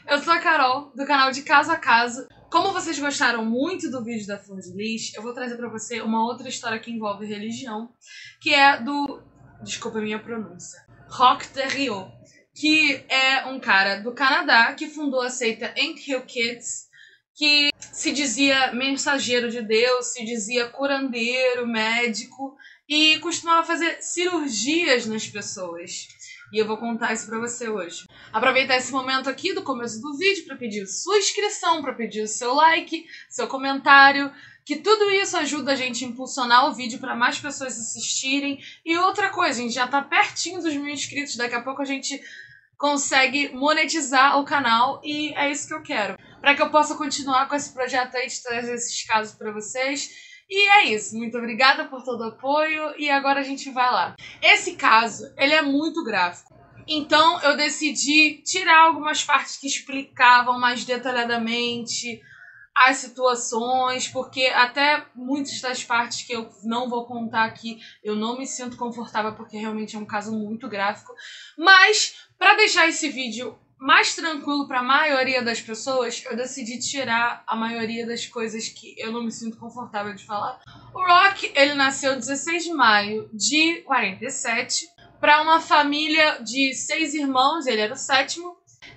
Eu sou a Carol, do canal de Caso a Caso. Como vocês gostaram muito do vídeo da Flor de Lis, eu vou trazer pra você uma outra história que envolve religião, que é do... desculpa a minha pronúncia. Roch Derrioz, que é um cara do Canadá que fundou a seita Enkidu Kids, que se dizia mensageiro de Deus, se dizia curandeiro, médico, e costumava fazer cirurgias nas pessoas. E eu vou contar isso pra você hoje. Aproveitar esse momento aqui do começo do vídeo para pedir sua inscrição, para pedir o seu like, seu comentário, que tudo isso ajuda a gente a impulsionar o vídeo para mais pessoas assistirem. E outra coisa, a gente já tá pertinho dos 1000 inscritos, daqui a pouco a gente consegue monetizar o canal e é isso que eu quero. Para que eu possa continuar com esse projeto aí de trazer esses casos para vocês. E é isso, muito obrigada por todo o apoio e agora a gente vai lá. Esse caso, ele é muito gráfico. Então eu decidi tirar algumas partes que explicavam mais detalhadamente as situações, porque até muitas das partes que eu não vou contar aqui, eu não me sinto confortável porque realmente é um caso muito gráfico. Mas, para deixar esse vídeo mais tranquilo para a maioria das pessoas, eu decidi tirar a maioria das coisas que eu não me sinto confortável de falar. O Roch, ele nasceu 16 de maio de 47, para uma família de 6 irmãos, ele era o 7º,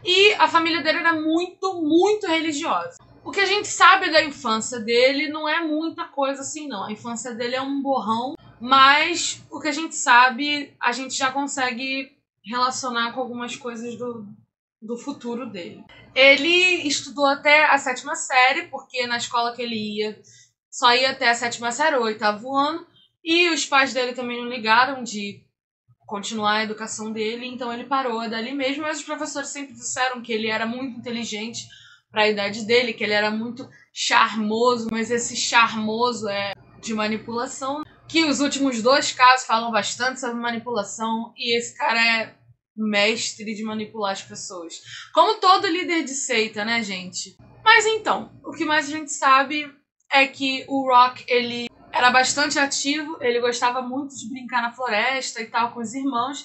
e a família dele era muito religiosa. O que a gente sabe da infância dele não é muita coisa assim, não. A infância dele é um borrão, mas o que a gente sabe, a gente já consegue relacionar com algumas coisas do futuro dele. Ele estudou até a 7ª série, porque na escola que ele ia, só ia até a 7ª série, o 8º ano, e os pais dele também não ligaram de continuar a educação dele, então ele parou dali mesmo, mas os professores sempre disseram que ele era muito inteligente para a idade dele, que ele era muito charmoso, mas esse charmoso é de manipulação, que os últimos 2 casos falam bastante sobre manipulação, e esse cara é mestre de manipular as pessoas. Como todo líder de seita, né, gente? Mas então, o que mais a gente sabe é que o Roch, ele era bastante ativo, ele gostava muito de brincar na floresta e tal com os irmãos.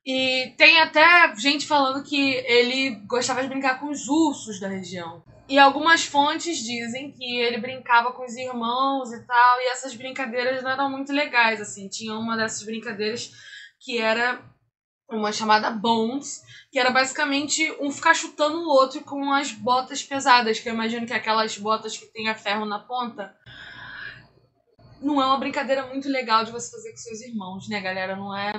E tem até gente falando que ele gostava de brincar com os ursos da região. E algumas fontes dizem que ele brincava com os irmãos e tal, e essas brincadeiras não eram muito legais, assim. Tinha uma dessas brincadeiras que era uma chamada Bones, que era basicamente um ficar chutando o outro com as botas pesadas, que eu imagino que é aquelas botas que tem a ferro na ponta. Não é uma brincadeira muito legal de você fazer com seus irmãos, né, galera? Não é...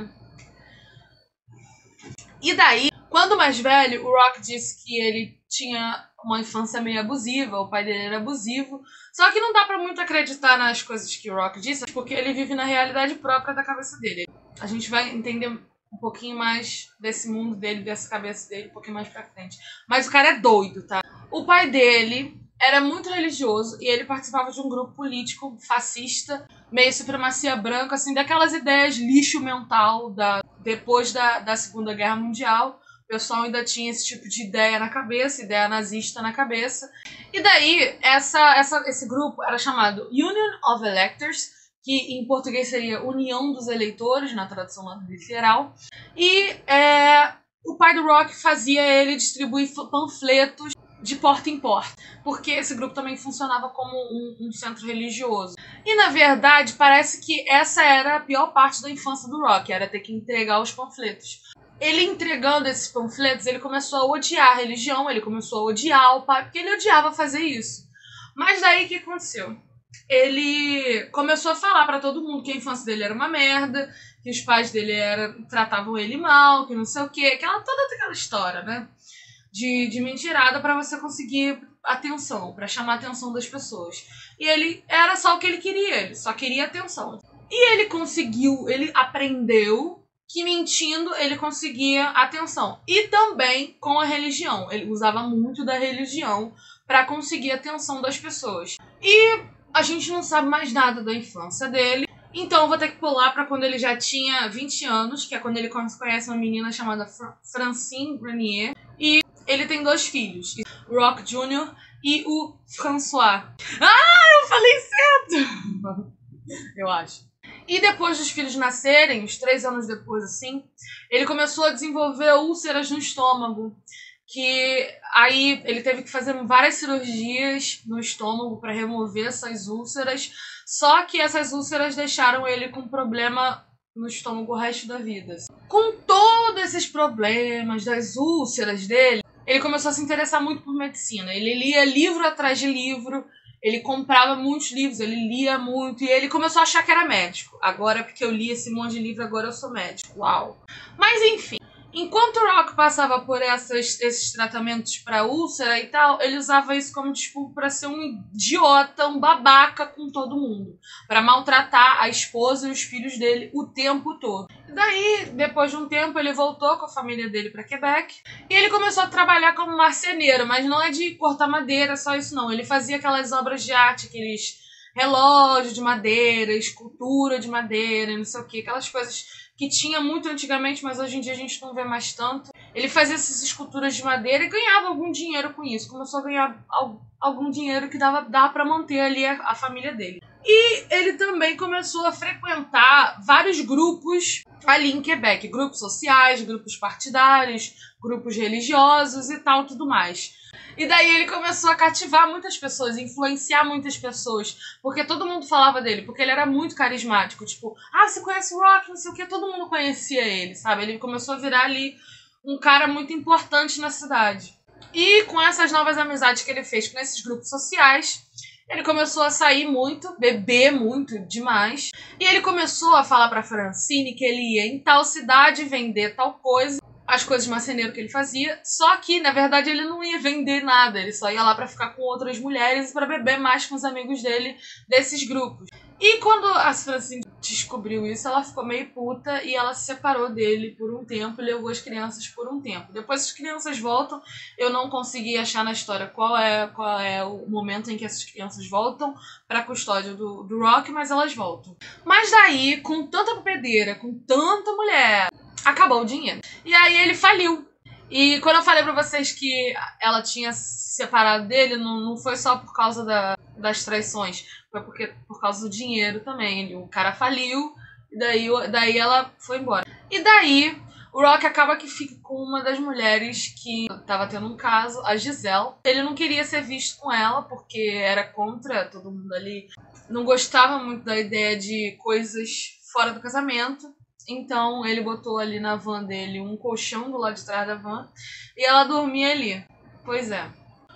E daí, quando mais velho, o Roch disse que ele tinha uma infância meio abusiva, o pai dele era abusivo. Só que não dá pra muito acreditar nas coisas que o Roch disse, porque ele vive na realidade própria da cabeça dele. A gente vai entender um pouquinho mais desse mundo dele, dessa cabeça dele, um pouquinho mais pra frente. Mas o cara é doido, tá? O pai dele era muito religioso e ele participava de um grupo político fascista, meio supremacia branca, assim, daquelas ideias lixo mental depois da Segunda Guerra Mundial. O pessoal ainda tinha esse tipo de ideia na cabeça, ideia nazista na cabeça. E daí, esse grupo era chamado Union of Electors, que em português seria União dos Eleitores, na tradução literal. E o pai do Roch fazia ele distribuir panfletos de porta em porta, porque esse grupo também funcionava como um centro religioso. E, na verdade, parece que essa era a pior parte da infância do Roch, era ter que entregar os panfletos. Ele entregando esses panfletos, ele começou a odiar a religião, ele começou a odiar o pai, porque ele odiava fazer isso. Mas daí o que aconteceu? Ele começou a falar pra todo mundo que a infância dele era uma merda, que os pais dele tratavam ele mal, que não sei o quê, toda aquela história, né? De mentirada pra você conseguir atenção, pra chamar a atenção das pessoas. E ele era só o que ele queria, ele só queria atenção. E ele aprendeu que mentindo ele conseguia atenção. E também com a religião. Ele usava muito da religião pra conseguir a atenção das pessoas. E a gente não sabe mais nada da infância dele. Então eu vou ter que pular pra quando ele já tinha 20 anos, que é quando ele conhece uma menina chamada Francine Grenier. E ele tem 2 filhos, o Roch Jr. e o François. Eu falei certo! Eu acho. E depois dos filhos nascerem, uns 3 anos depois, assim, ele começou a desenvolver úlceras no estômago, que aí ele teve que fazer várias cirurgias no estômago para remover essas úlceras, só que essas úlceras deixaram ele com problema no estômago o resto da vida. Com todos esses problemas das úlceras dele, ele começou a se interessar muito por medicina. Ele lia livro atrás de livro, ele comprava muitos livros, ele lia muito, e ele começou a achar que era médico. Agora, porque eu li esse monte de livro, agora eu sou médico. Uau! Mas enfim, enquanto o Rock passava por esses tratamentos para úlcera e tal, ele usava isso como desculpa para ser um idiota, um babaca com todo mundo, para maltratar a esposa e os filhos dele o tempo todo. E daí, depois de um tempo, ele voltou com a família dele para Quebec e ele começou a trabalhar como marceneiro, mas não é de cortar madeira, só isso não. Ele fazia aquelas obras de arte, aqueles relógios de madeira, escultura de madeira, não sei o que, aquelas coisas que tinha muito antigamente, mas hoje em dia a gente não vê mais tanto. Ele fazia essas esculturas de madeira e ganhava algum dinheiro com isso. Começou a ganhar algum dinheiro que dava para manter ali a família dele. E ele também começou a frequentar vários grupos ali em Quebec. Grupos sociais, grupos partidários, grupos religiosos e tal, tudo mais. E daí ele começou a cativar muitas pessoas, influenciar muitas pessoas, porque todo mundo falava dele, porque ele era muito carismático, tipo, ah, você conhece o Rock, não sei o que, todo mundo conhecia ele, sabe? Ele começou a virar ali um cara muito importante na cidade. E com essas novas amizades que ele fez com esses grupos sociais, ele começou a sair muito, beber muito, demais, e ele começou a falar pra Francine que ele ia em tal cidade vender tal coisa, as coisas de marceneiro que ele fazia, só que, na verdade, ele não ia vender nada, ele só ia lá pra ficar com outras mulheres e pra beber mais com os amigos dele desses grupos. E quando a Francine descobriu isso, ela ficou meio puta e ela se separou dele por um tempo e levou as crianças por um tempo. Depois as crianças voltam, eu não consegui achar na história qual é o momento em que essas crianças voltam pra custódia do Rock, mas elas voltam. Mas daí, com tanta bebedeira, com tanta mulher, acabou o dinheiro. E aí ele faliu. E quando eu falei pra vocês que ela tinha se separado dele, não foi só por causa das traições. Foi por causa do dinheiro também. O cara faliu e daí ela foi embora. E daí o Rock acaba que fica com uma das mulheres que tava tendo um caso, a Giselle. Ele não queria ser visto com ela porque era contra todo mundo ali. Não gostava muito da ideia de coisas fora do casamento. Então ele botou ali na van dele um colchão do lado de trás da van e ela dormia ali. Pois é,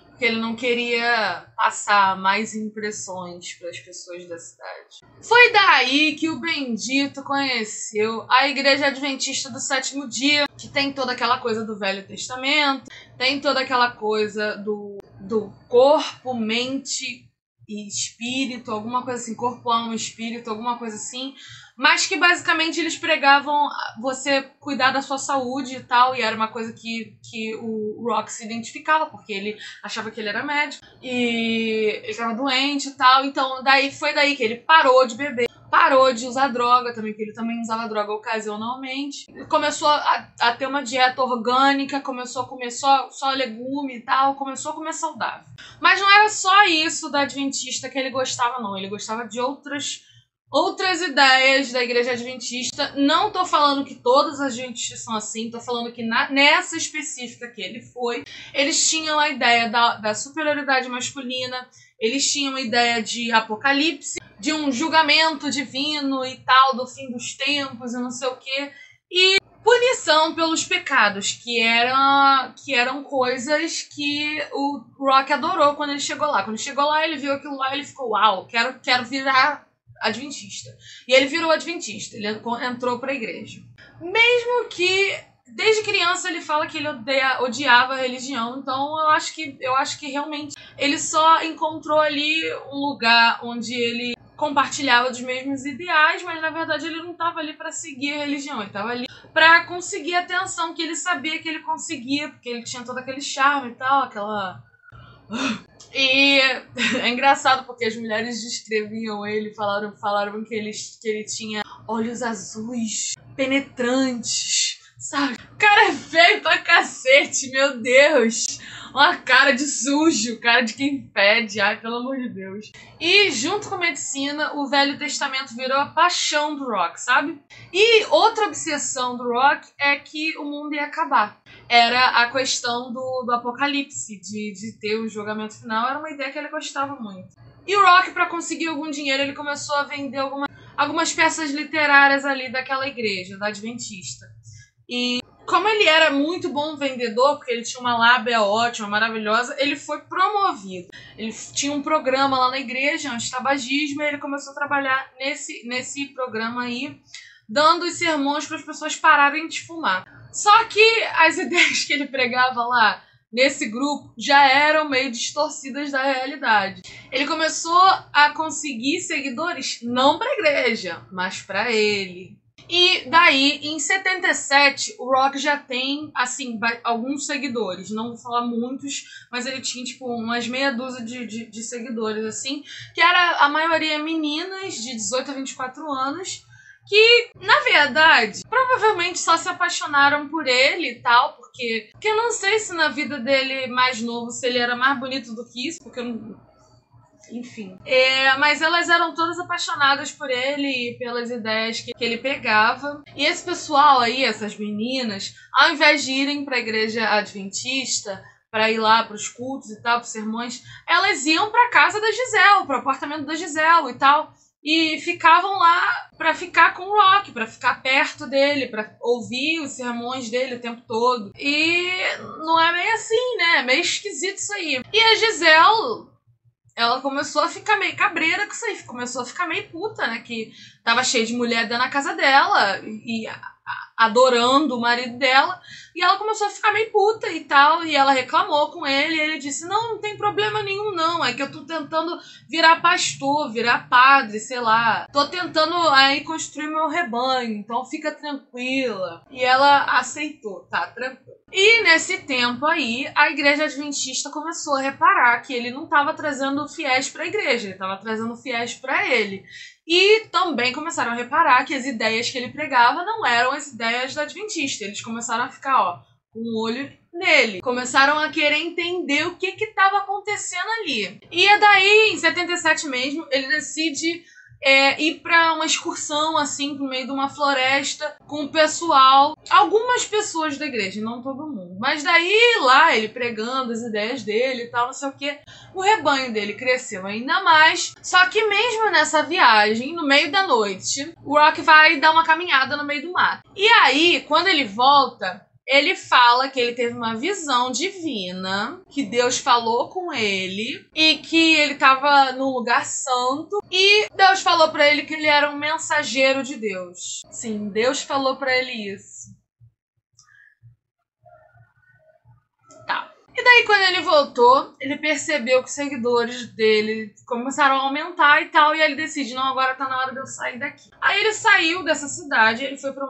porque ele não queria passar mais impressões para as pessoas da cidade. Foi daí que o Bendito conheceu a Igreja Adventista do Sétimo Dia, que tem toda aquela coisa do Velho Testamento, tem toda aquela coisa do corpo, mente e espírito, alguma coisa assim, corpo, alma, espírito, alguma coisa assim, mas que basicamente eles pregavam você cuidar da sua saúde e tal, e era uma coisa que o Rock se identificava, porque ele achava que ele era médico, e ele estava doente e tal, então foi daí que ele parou de beber, parou de usar droga também, porque ele também usava droga ocasionalmente, começou a ter uma dieta orgânica, começou a comer só legume e tal, começou a comer saudável. Mas não era só isso da Adventista que ele gostava, não, ele gostava de outras ideias da Igreja Adventista. Não tô falando que todas as adventistas são assim, tô falando que nessa específica que ele foi, eles tinham a ideia da superioridade masculina, eles tinham a ideia de apocalipse, de um julgamento divino e tal, do fim dos tempos e não sei o quê, e punição pelos pecados, que eram coisas que o Rock adorou quando ele chegou lá. Quando ele chegou lá, ele viu aquilo lá e ele ficou, uau, quero virar adventista. E ele virou adventista, ele entrou pra igreja. Mesmo que desde criança ele fala que ele odiava a religião, então eu acho que realmente ele só encontrou ali um lugar onde ele compartilhava dos mesmos ideais, mas na verdade ele não estava ali para seguir a religião, ele estava ali para conseguir a atenção que ele sabia que ele conseguia, porque ele tinha todo aquele charme e tal, aquela... E é engraçado porque as mulheres descreviam ele, falaram que ele tinha olhos azuis, penetrantes, sabe? O cara é feio pra cacete, meu Deus. Uma cara de sujo, cara de quem pede, ai, pelo amor de Deus. E junto com a medicina, o Velho Testamento virou a paixão do Rock, sabe? E outra obsessão do Rock é que o mundo ia acabar. Era a questão do apocalipse, de ter o julgamento final, era uma ideia que ele gostava muito. E o Rock, para conseguir algum dinheiro, ele começou a vender algumas peças literárias ali daquela igreja, da Adventista. E como ele era muito bom vendedor, porque ele tinha uma lábia ótima, maravilhosa, ele foi promovido. Ele tinha um programa lá na igreja, anti-tabagismo, e ele começou a trabalhar nesse programa aí, dando os sermões para as pessoas pararem de fumar. Só que as ideias que ele pregava lá, nesse grupo, já eram meio distorcidas da realidade. Ele começou a conseguir seguidores não para a igreja, mas para ele. E daí, em 77, o Rock já tem, assim, alguns seguidores. Não vou falar muitos, mas ele tinha, tipo, umas meia dúzia de seguidores, assim. Que era, a maioria, meninas de 18 a 24 anos. Que, na verdade, provavelmente só se apaixonaram por ele e tal. Porque eu não sei se na vida dele mais novo, se ele era mais bonito do que isso. Porque eu não... Enfim. Mas elas eram todas apaixonadas por ele e pelas ideias que ele pegava. E esse pessoal aí, essas meninas, ao invés de irem para a igreja adventista, para ir lá para os cultos e tal, para os sermões, elas iam para casa da Gisele, para o apartamento da Gisele e tal. E ficavam lá para ficar com o Rock, para ficar perto dele, para ouvir os sermões dele o tempo todo. E não é meio assim, né? É meio esquisito isso aí. E a Gisele... ela começou a ficar meio cabreira com isso aí, começou a ficar meio puta, né, que tava cheio de mulher dentro da casa dela e adorando o marido dela, e ela começou a ficar meio puta e tal, e ela reclamou com ele, e ele disse, não tem problema nenhum não, é que eu tô tentando virar pastor, virar padre, sei lá, tô tentando aí construir meu rebanho, então fica tranquila. E ela aceitou, tá, tranquilo. E nesse tempo aí, a igreja adventista começou a reparar que ele não estava trazendo fiéis para a igreja, ele estava trazendo fiéis para ele. E também começaram a reparar que as ideias que ele pregava não eram as ideias da adventista. Eles começaram a ficar, ó, com o olho nele. Começaram a querer entender o que estava acontecendo ali. E é daí, em 77 mesmo, ele decide... ir pra uma excursão, assim, pro meio de uma floresta com o pessoal, algumas pessoas da igreja, não todo mundo. Mas daí, lá, ele pregando as ideias dele e tal, não sei o que, o rebanho dele cresceu ainda mais. Só que mesmo nessa viagem, no meio da noite, o Rock vai dar uma caminhada no meio do mato. E aí, quando ele volta... ele fala que ele teve uma visão divina, que Deus falou com ele e que ele estava num lugar santo e Deus falou pra ele que ele era um mensageiro de Deus. Sim, Deus falou pra ele isso. Tá. E daí, quando ele voltou, ele percebeu que os seguidores dele começaram a aumentar e tal, e ele decide, não, agora tá na hora de eu sair daqui. Aí ele saiu dessa cidade, ele foi pra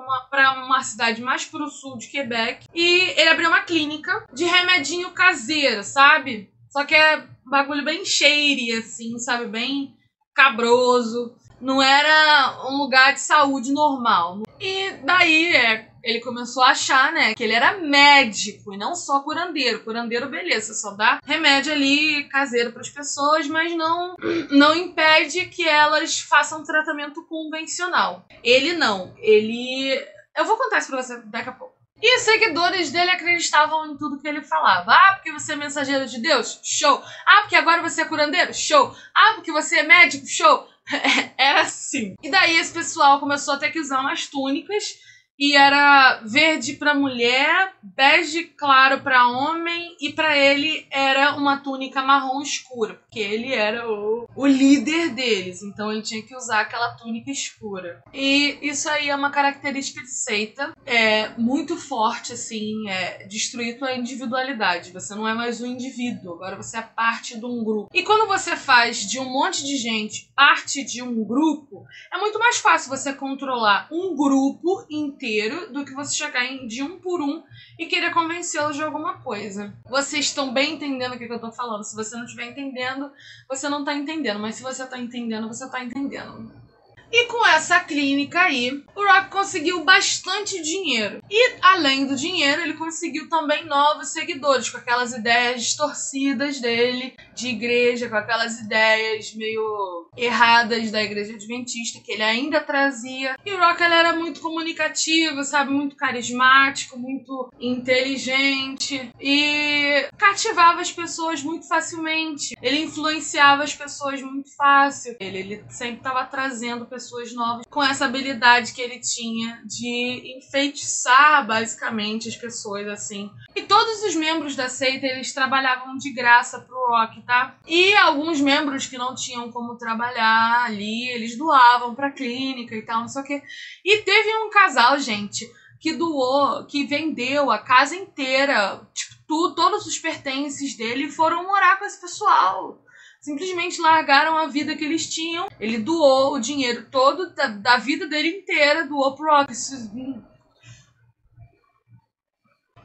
uma cidade mais pro sul de Quebec, e ele abriu uma clínica de remedinho caseiro, sabe? Só que é um bagulho bem shady, assim, sabe? Bem cabroso. Não era um lugar de saúde normal. E daí, ele começou a achar, né, que ele era médico e não só curandeiro. Curandeiro, beleza, só dá remédio ali caseiro para as pessoas, mas não impede que elas façam tratamento convencional. Ele não. Eu vou contar isso pra você daqui a pouco. E os seguidores dele acreditavam em tudo que ele falava. Ah, porque você é mensageiro de Deus? Show! Ah, porque agora você é curandeiro? Show! Ah, porque você é médico? Show! Era assim. E daí esse pessoal começou a ter que usar umas túnicas. E era verde para mulher, bege claro para homem e para ele era uma túnica marrom escura, porque ele era o líder deles, então ele tinha que usar aquela túnica escura. E isso aí é uma característica de seita, muito forte, assim, destruir tua individualidade. Você não é mais um indivíduo, agora você é parte de um grupo. E quando você faz de um monte de gente parte de um grupo, é muito mais fácil você controlar um grupo inteiro do que você chegar de um por um e querer convencê-los de alguma coisa. Vocês estão bem entendendo o que eu tô falando. Se você não estiver entendendo, você não tá entendendo. Mas se você tá entendendo, você tá entendendo. E com essa clínica aí, o Rock conseguiu bastante dinheiro. E além do dinheiro, ele conseguiu também novos seguidores, com aquelas ideias distorcidas dele, de igreja, com aquelas ideias meio erradas da igreja adventista, que ele ainda trazia. E o Rock, ele era muito comunicativo, sabe? Muito carismático, muito inteligente. E cativava as pessoas muito facilmente. Ele influenciava as pessoas muito fácil. Ele sempre estava trazendo pessoas novas com essa habilidade que ele tinha de enfeitiçar basicamente as pessoas assim. E todos os membros da seita, eles trabalhavam de graça pro Rock, tá? E alguns membros que não tinham como trabalhar ali, eles doavam pra clínica e tal, não sei o quê. E teve um casal, gente, que doou, que vendeu a casa inteira, tipo, todos os pertences dele e foram morar com esse pessoal. Simplesmente largaram a vida que eles tinham. Ele doou o dinheiro todo da vida dele inteira, doou pro Rock.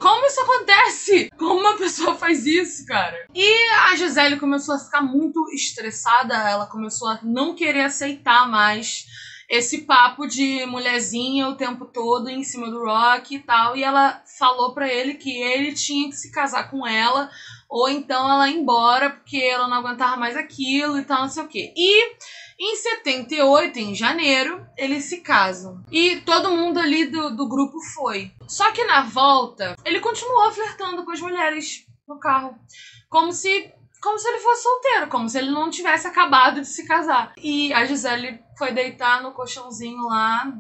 Como isso acontece? Como uma pessoa faz isso, cara? E a Gisele começou a ficar muito estressada. Ela começou a não querer aceitar mais esse papo de mulherzinha o tempo todo em cima do Rock e tal. E ela falou pra ele que ele tinha que se casar com ela, ou então ela ir embora, porque ela não aguentava mais aquilo e tal, não sei o quê. E em 78, em janeiro, eles se casam. E todo mundo ali do grupo foi. Só que na volta, ele continuou flertando com as mulheres no carro. Como se ele fosse solteiro, como se ele não tivesse acabado de se casar. E a Gisele foi deitar no colchãozinho lá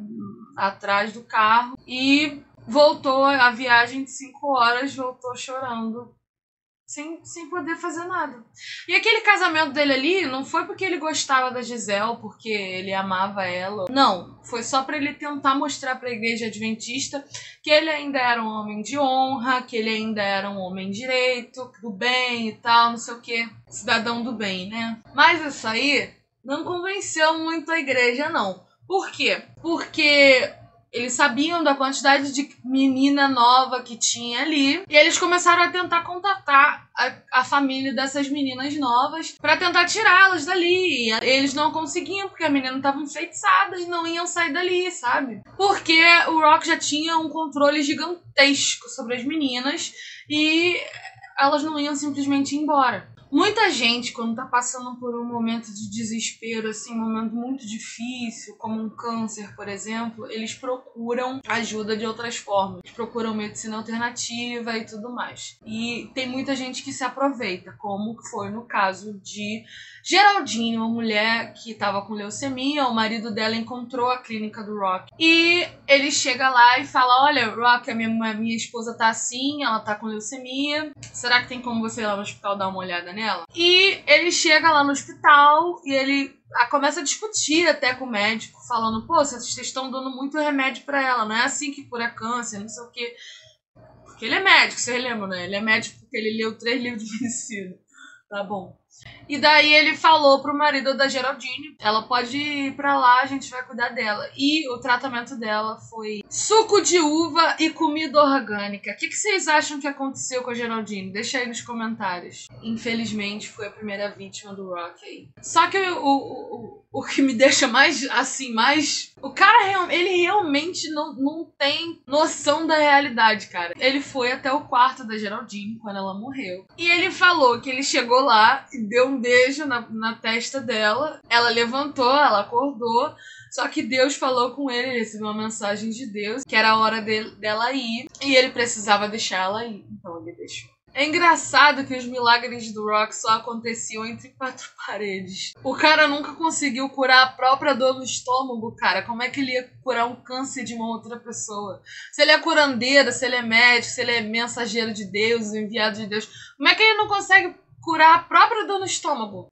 atrás do carro e voltou a viagem de 5 horas, voltou chorando. Sem poder fazer nada. E aquele casamento dele ali não foi porque ele gostava da Gisele, porque ele amava ela. Não, foi só pra ele tentar mostrar pra igreja adventista que ele ainda era um homem de honra, que ele ainda era um homem direito, do bem e tal, não sei o que. Cidadão do bem, né? Mas isso aí não convenceu muito a igreja, não. Por quê? Porque eles sabiam da quantidade de menina nova que tinha ali. E eles começaram a tentar contatar a família dessas meninas novas pra tentar tirá-las dali. E eles não conseguiam, porque a menina estava enfeitiçada e não iam sair dali, sabe? Porque o Rock já tinha um controle gigantesco sobre as meninas e elas não iam simplesmente ir embora. Muita gente, quando tá passando por um momento de desespero, assim, um momento muito difícil, como um câncer, por exemplo, eles procuram ajuda de outras formas. Eles procuram medicina alternativa e tudo mais. E tem muita gente que se aproveita, como foi no caso de Geraldine, uma mulher que estava com leucemia. O marido dela encontrou a clínica do Rock. E ele chega lá e fala: olha, Rock, a minha esposa tá assim, ela tá com leucemia. Será que tem como você ir lá no hospital dar uma olhada nela? E ele chega lá no hospital e ele começa a discutir até com o médico, falando: pô, vocês estão dando muito remédio pra ela, não é assim que cura câncer, não sei o quê. Porque ele é médico, vocês lembram, né? Ele é médico porque ele leu 3 livros de medicina. Tá bom. E daí ele falou pro marido da Geraldine: ela pode ir pra lá, a gente vai cuidar dela. E o tratamento dela foi suco de uva e comida orgânica. O que vocês acham que aconteceu com a Geraldine? Deixa aí nos comentários. Infelizmente foi a primeira vítima do Rock aí. Só que o que me deixa mais, assim, mais... O cara, ele realmente não tem noção da realidade, cara. Ele foi até o quarto da Geraldine quando ela morreu. E ele falou que ele chegou lá e deu um beijo na testa dela. Ela levantou, ela acordou. Só que Deus falou com ele recebeu uma mensagem de Deus, que era a hora dela ir. E ele precisava deixar ela ir. Então ele deixou. É engraçado que os milagres do Rock só aconteciam entre 4 paredes. O cara nunca conseguiu curar a própria dor no estômago, cara. Como é que ele ia curar um câncer de uma outra pessoa? Se ele é curandeiro, se ele é médico, se ele é mensageiro de Deus, enviado de Deus, como é que ele não consegue curar a própria dor no estômago?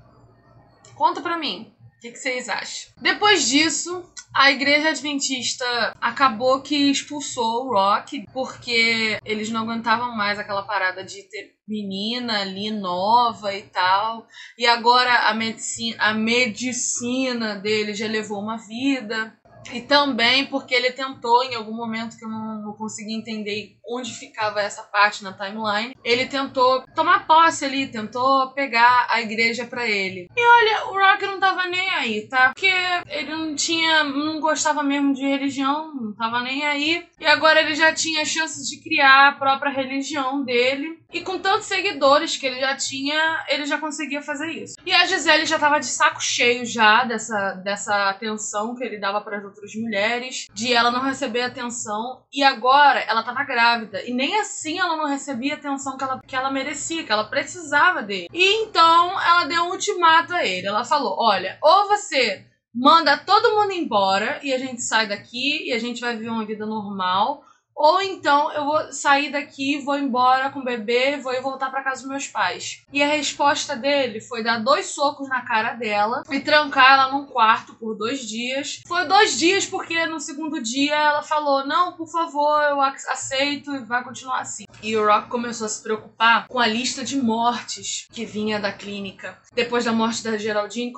Conta pra mim. O que vocês acham? Depois disso, a igreja adventista acabou que expulsou o Rock, porque eles não aguentavam mais aquela parada de ter menina ali nova e tal. E agora a medicina dele já levou uma vida. E também porque ele tentou, em algum momento que eu não consegui entender onde ficava essa parte na timeline, ele tentou tomar posse ali, tentou pegar a igreja pra ele. E olha, o Rock não tava nem aí, tá? Porque ele não gostava mesmo de religião, não tava nem aí. E agora ele já tinha chances de criar a própria religião dele. E com tantos seguidores que ele já tinha, ele já conseguia fazer isso. E a Gisele já tava de saco cheio já dessa atenção que ele dava para as outras mulheres, de ela não receber atenção. E agora ela tava grávida. E nem assim ela não recebia a atenção que ela merecia, que ela precisava dele. E então ela deu um ultimato a ele. Ela falou, olha, ou você manda todo mundo embora e a gente sai daqui e a gente vai viver uma vida normal, ou então eu vou sair daqui, vou embora com o bebê, vou voltar pra casa dos meus pais. E a resposta dele foi dar 2 socos na cara dela e trancar ela num quarto por 2 dias. Foi 2 dias porque no segundo dia ela falou, não, por favor, eu aceito e vai continuar assim. E o Rock começou a se preocupar com a lista de mortes que vinha da clínica. Depois da morte da Geraldine,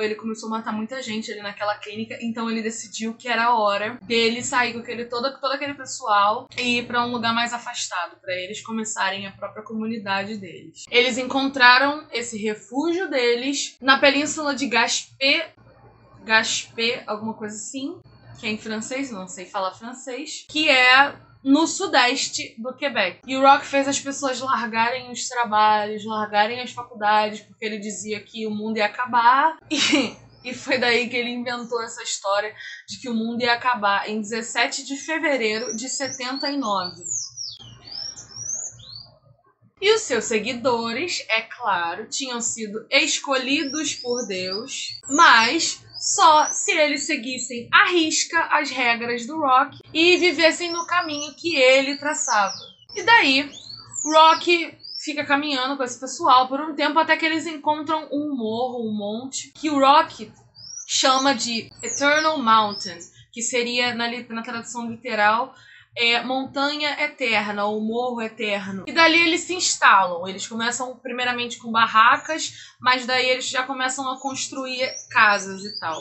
ele começou a matar muita gente ali naquela clínica, então ele decidiu que era a hora dele sair com todo aquele pessoal e ir para um lugar mais afastado, para eles começarem a própria comunidade deles. Eles encontraram esse refúgio deles na península de Gaspé, alguma coisa assim, que é em francês, não sei falar francês, que é no sudeste do Quebec. E o Rock fez as pessoas largarem os trabalhos, largarem as faculdades, porque ele dizia que o mundo ia acabar. E foi daí que ele inventou essa história de que o mundo ia acabar em 17 de fevereiro de 79. E os seus seguidores, é claro, tinham sido escolhidos por Deus, mas só se eles seguissem à risca as regras do Rock e vivessem no caminho que ele traçava. E daí, o Rock fica caminhando com esse pessoal por um tempo até que eles encontram um morro, um monte, que o Rock chama de Eternal Mountain, que seria, na tradução literal, montanha eterna ou morro eterno. E dali eles se instalam. Eles começam primeiramente com barracas, mas daí eles já começam a construir casas e tal.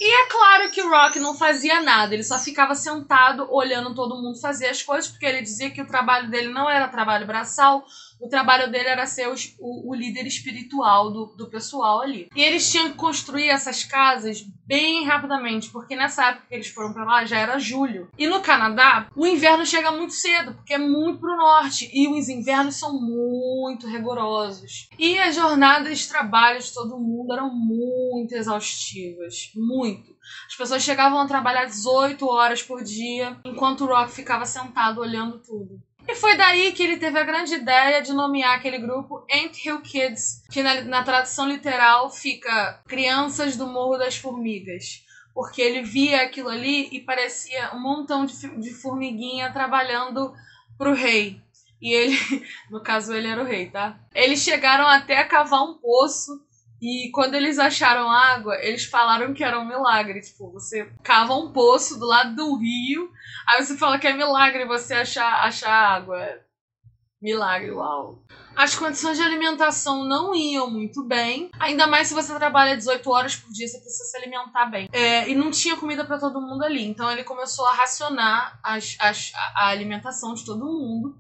E é claro que o Rock não fazia nada, ele só ficava sentado olhando todo mundo fazer as coisas, porque ele dizia que o trabalho dele não era trabalho braçal, o trabalho dele era ser o líder espiritual do pessoal ali. E eles tinham que construir essas casas bem rapidamente, porque nessa época que eles foram pra lá já era julho. E no Canadá, o inverno chega muito cedo, porque é muito pro norte, e os invernos são muito rigorosos. E as jornadas de trabalho de todo mundo eram muito exaustivas, muito. As pessoas chegavam a trabalhar 18 horas por dia, enquanto o Rock ficava sentado olhando tudo. E foi daí que ele teve a grande ideia de nomear aquele grupo Ant Hill Kids, que na tradução literal fica Crianças do Morro das Formigas. Porque ele via aquilo ali e parecia um montão de formiguinha trabalhando pro rei. E ele, no caso ele era o rei, tá? Eles chegaram até a cavar um poço. E quando eles acharam água, eles falaram que era um milagre. Tipo, você cava um poço do lado do rio, aí você fala que é milagre você achar água. Milagre, uau. As condições de alimentação não iam muito bem. Ainda mais se você trabalha 18 horas por dia, você precisa se alimentar bem. E não tinha comida para todo mundo ali. Então ele começou a racionar a alimentação de todo mundo.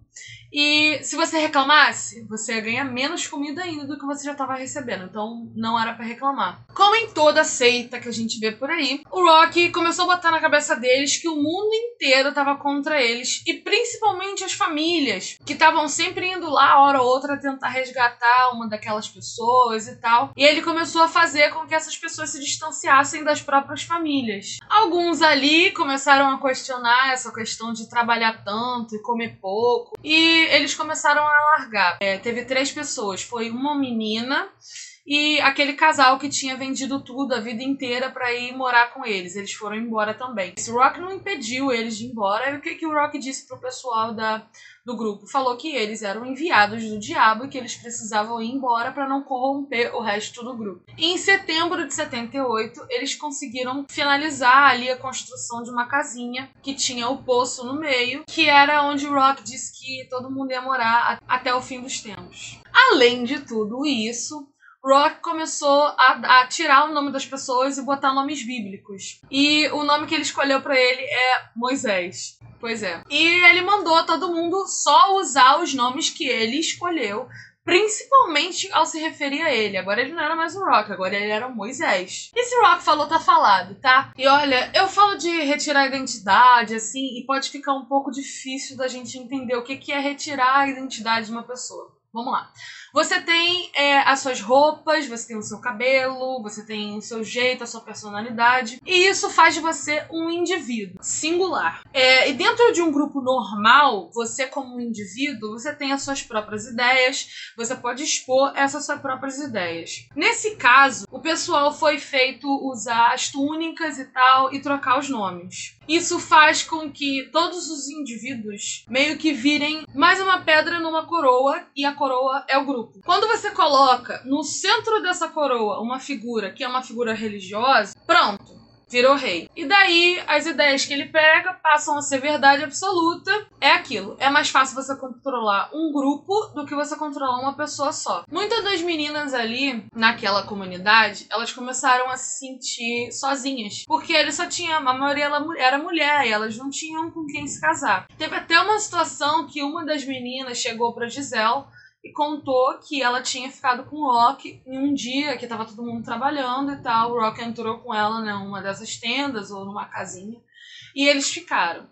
E se você reclamasse, você ia ganhar menos comida ainda do que você já estava recebendo. Então não era para reclamar. Como em toda seita que a gente vê por aí, o Rock começou a botar na cabeça deles que o mundo inteiro estava contra eles. E principalmente as famílias, que estavam sempre indo lá, hora ou outra, tentar resgatar uma daquelas pessoas e tal. E ele começou a fazer com que essas pessoas se distanciassem das próprias famílias. Alguns ali começaram a questionar essa questão de trabalhar tanto e comer pouco. E eles começaram a largar. Teve 3 pessoas. Foi uma menina e aquele casal que tinha vendido tudo a vida inteira pra ir morar com eles. Eles foram embora também. Esse Rock não impediu eles de ir embora. E o que o Rock disse pro pessoal do grupo? Falou que eles eram enviados do diabo e que eles precisavam ir embora para não corromper o resto do grupo. E em setembro de 78, eles conseguiram finalizar ali a construção de uma casinha que tinha o poço no meio, que era onde o Rock disse que todo mundo ia morar até o fim dos tempos. Além de tudo isso, Rock começou a tirar o nome das pessoas e botar nomes bíblicos. E o nome que ele escolheu pra ele é Moisés. Pois é. E ele mandou todo mundo só usar os nomes que ele escolheu, principalmente ao se referir a ele. Agora ele não era mais o Rock, agora ele era o Moisés. E se o Rock falou, tá falado, tá? E olha, eu falo de retirar a identidade, assim, e pode ficar um pouco difícil da gente entender o que é retirar a identidade de uma pessoa. Vamos lá. Você tem as suas roupas, você tem o seu cabelo, você tem o seu jeito, a sua personalidade. E isso faz de você um indivíduo singular. E dentro de um grupo normal, você como um indivíduo, você tem as suas próprias ideias, você pode expor essas suas próprias ideias. Nesse caso, o pessoal foi feito usar as túnicas e tal e trocar os nomes. Isso faz com que todos os indivíduos meio que virem mais uma pedra numa coroa, e a coroa é o grupo. Quando você coloca no centro dessa coroa uma figura que é uma figura religiosa, pronto, virou rei. E daí as ideias que ele pega passam a ser verdade absoluta. É aquilo. É mais fácil você controlar um grupo do que você controlar uma pessoa só. Muitas das meninas ali naquela comunidade, elas começaram a se sentir sozinhas. Porque eles só tinham, a maioria era mulher e elas não tinham com quem se casar. Teve até uma situação que uma das meninas chegou pra Giselle e contou que ela tinha ficado com o Rock em um dia que tava todo mundo trabalhando e tal. O Rock entrou com ela numa dessas tendas ou numa casinha e eles ficaram.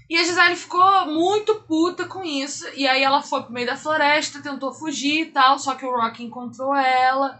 E a Gisele ficou muito puta com isso. E aí ela foi pro meio da floresta, tentou fugir e tal, só que o Rock encontrou ela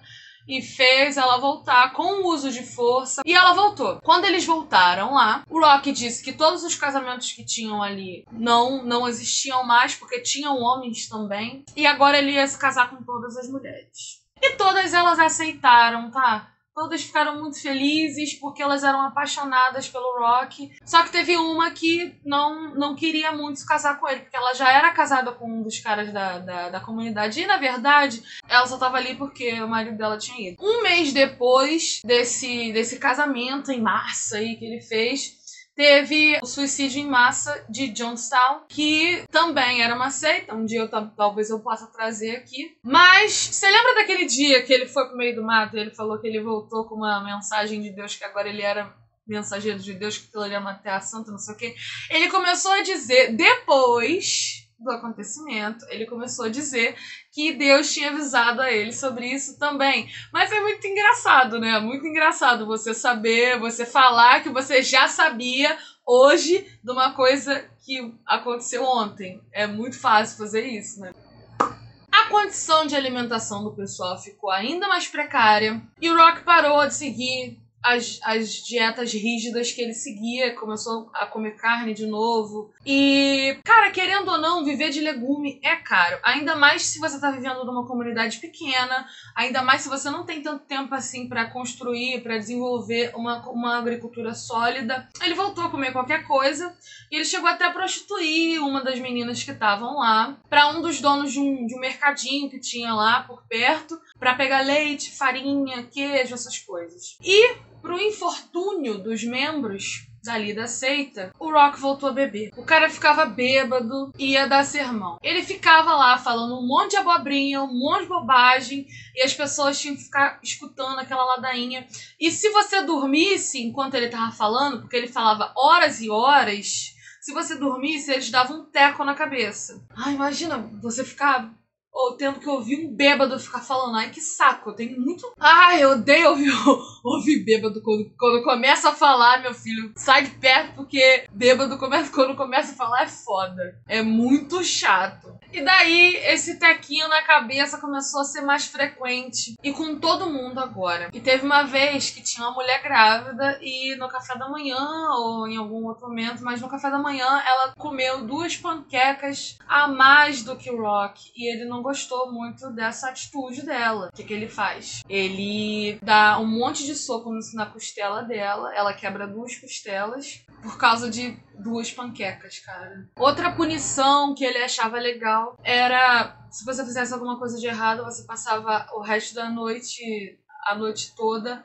e fez ela voltar com o uso de força. E ela voltou. Quando eles voltaram lá, o Rock disse que todos os casamentos que tinham ali não existiam mais, porque tinham homens também. E agora ele ia se casar com todas as mulheres. E todas elas aceitaram, tá? Todas ficaram muito felizes porque elas eram apaixonadas pelo Rock. Só que teve uma que não queria muito se casar com ele, porque ela já era casada com um dos caras da comunidade. E, na verdade, ela só tava ali porque o marido dela tinha ido. Um mês depois desse casamento em massa aí que ele fez, teve o suicídio em massa de Jonestown, que também era uma seita. Um dia talvez eu possa trazer aqui. Mas você lembra daquele dia que ele foi pro meio do mato e ele falou que ele voltou com uma mensagem de Deus, que agora ele era mensageiro de Deus, que ele era uma terra santa, não sei o quê? Ele começou a dizer, depois do acontecimento, ele começou a dizer que Deus tinha avisado a ele sobre isso também. Mas é muito engraçado, né? Muito engraçado você saber, você falar que você já sabia hoje de uma coisa que aconteceu ontem. É muito fácil fazer isso, né? A condição de alimentação do pessoal ficou ainda mais precária e o Rock parou de seguir as dietas rígidas que ele seguia, começou a comer carne de novo. E, cara, querendo ou não, viver de legume é caro. Ainda mais se você tá vivendo numa comunidade pequena, ainda mais se você não tem tanto tempo assim pra construir, pra desenvolver uma agricultura sólida. Ele voltou a comer qualquer coisa e ele chegou até a prostituir uma das meninas que estavam lá pra um dos donos de um mercadinho que tinha lá por perto, pra pegar leite, farinha, queijo, essas coisas. E pro infortúnio dos membros dali da seita, o Rock voltou a beber. O cara ficava bêbado e ia dar sermão. Ele ficava lá falando um monte de abobrinha, um monte de bobagem, e as pessoas tinham que ficar escutando aquela ladainha. E se você dormisse enquanto ele tava falando, porque ele falava horas e horas, se você dormisse, eles davam um teco na cabeça. Ah, imagina você ficar ou tendo que ouvir um bêbado ficar falando. Ai, que saco, eu tenho muito... Ai, eu odeio ouvir bêbado quando começa a falar, meu filho. Sai de perto, porque bêbado quando começa a falar é foda. É muito chato. E daí, esse tequinho na cabeça começou a ser mais frequente. E com todo mundo agora. E teve uma vez que tinha uma mulher grávida e no café da manhã, ou em algum outro momento, mas no café da manhã ela comeu 2 panquecas a mais do que o Rock. E ele não gostou muito dessa atitude dela. O que ele faz? Ele dá um monte de soco na costela dela. Ela quebra 2 costelas por causa de 2 panquecas, cara. Outra punição que ele achava legal era, se você fizesse alguma coisa de errado, você passava o resto da noite, a noite toda,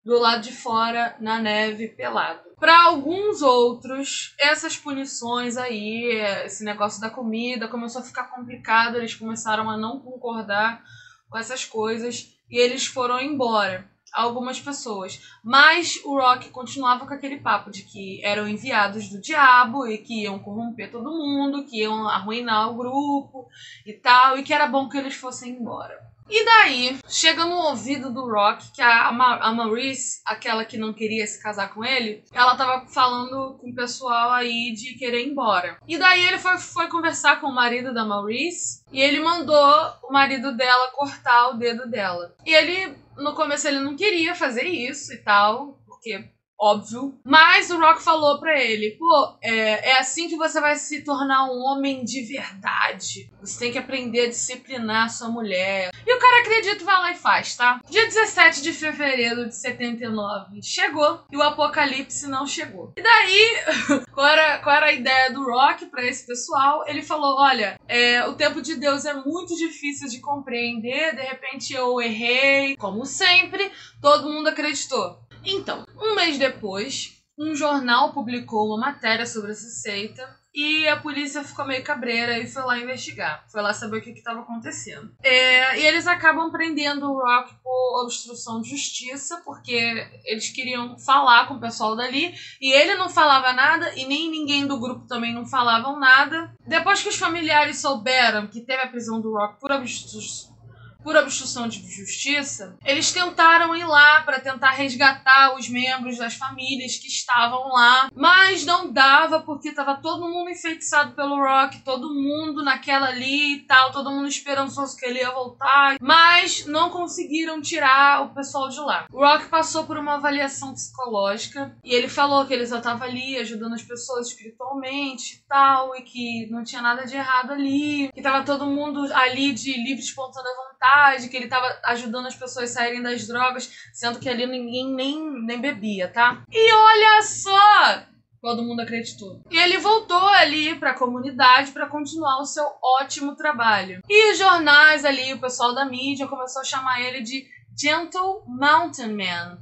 do lado de fora, na neve, pelado. Para alguns outros, essas punições aí, esse negócio da comida, começou a ficar complicado, eles começaram a não concordar com essas coisas e eles foram embora. Algumas pessoas. Mas o Rock continuava com aquele papo de que eram enviados do diabo e que iam corromper todo mundo, que iam arruinar o grupo e tal, e que era bom que eles fossem embora. E daí, chega no ouvido do Rock que a Maurice, aquela que não queria se casar com ele, ela tava falando com o pessoal aí de querer ir embora. E daí ele foi conversar com o marido da Maurice e ele mandou o marido dela cortar o dedo dela. E ele, no começo, ele não queria fazer isso e tal, porque óbvio. Mas o Rock falou pra ele, pô, é assim que você vai se tornar um homem de verdade. Você tem que aprender a disciplinar sua mulher. E o cara acredita e vai lá e faz, tá? Dia 17 de fevereiro de 79 chegou e o apocalipse não chegou. E daí, qual era a ideia do Rock pra esse pessoal? Ele falou, olha, o tempo de Deus é muito difícil de compreender, de repente eu errei. Como sempre, todo mundo acreditou. Então, um mês depois, um jornal publicou uma matéria sobre essa seita e a polícia ficou meio cabreira e foi lá investigar. Foi lá saber o que estava acontecendo. E eles acabam prendendo o Rock por obstrução de justiça, porque eles queriam falar com o pessoal dali e ele não falava nada e nem ninguém do grupo também não falavam nada. Depois que os familiares souberam que teve a prisão do Rock por obstrução de justiça, eles tentaram ir lá para tentar resgatar os membros das famílias que estavam lá, mas não dava porque estava todo mundo enfeitiçado pelo Rock, todo mundo naquela ali e tal, todo mundo esperançoso que ele ia voltar, mas não conseguiram tirar o pessoal de lá. O Rock passou por uma avaliação psicológica e ele falou que ele só estava ali ajudando as pessoas espiritualmente e tal, e que não tinha nada de errado ali, que estava todo mundo ali de livre, espontânea vontade, que ele tava ajudando as pessoas a saírem das drogas, sendo que ali ninguém nem bebia, tá? E olha só! Todo mundo acreditou. E ele voltou ali pra comunidade pra continuar o seu ótimo trabalho. E os jornais ali, o pessoal da mídia começou a chamar ele de Gentle Mountain Man,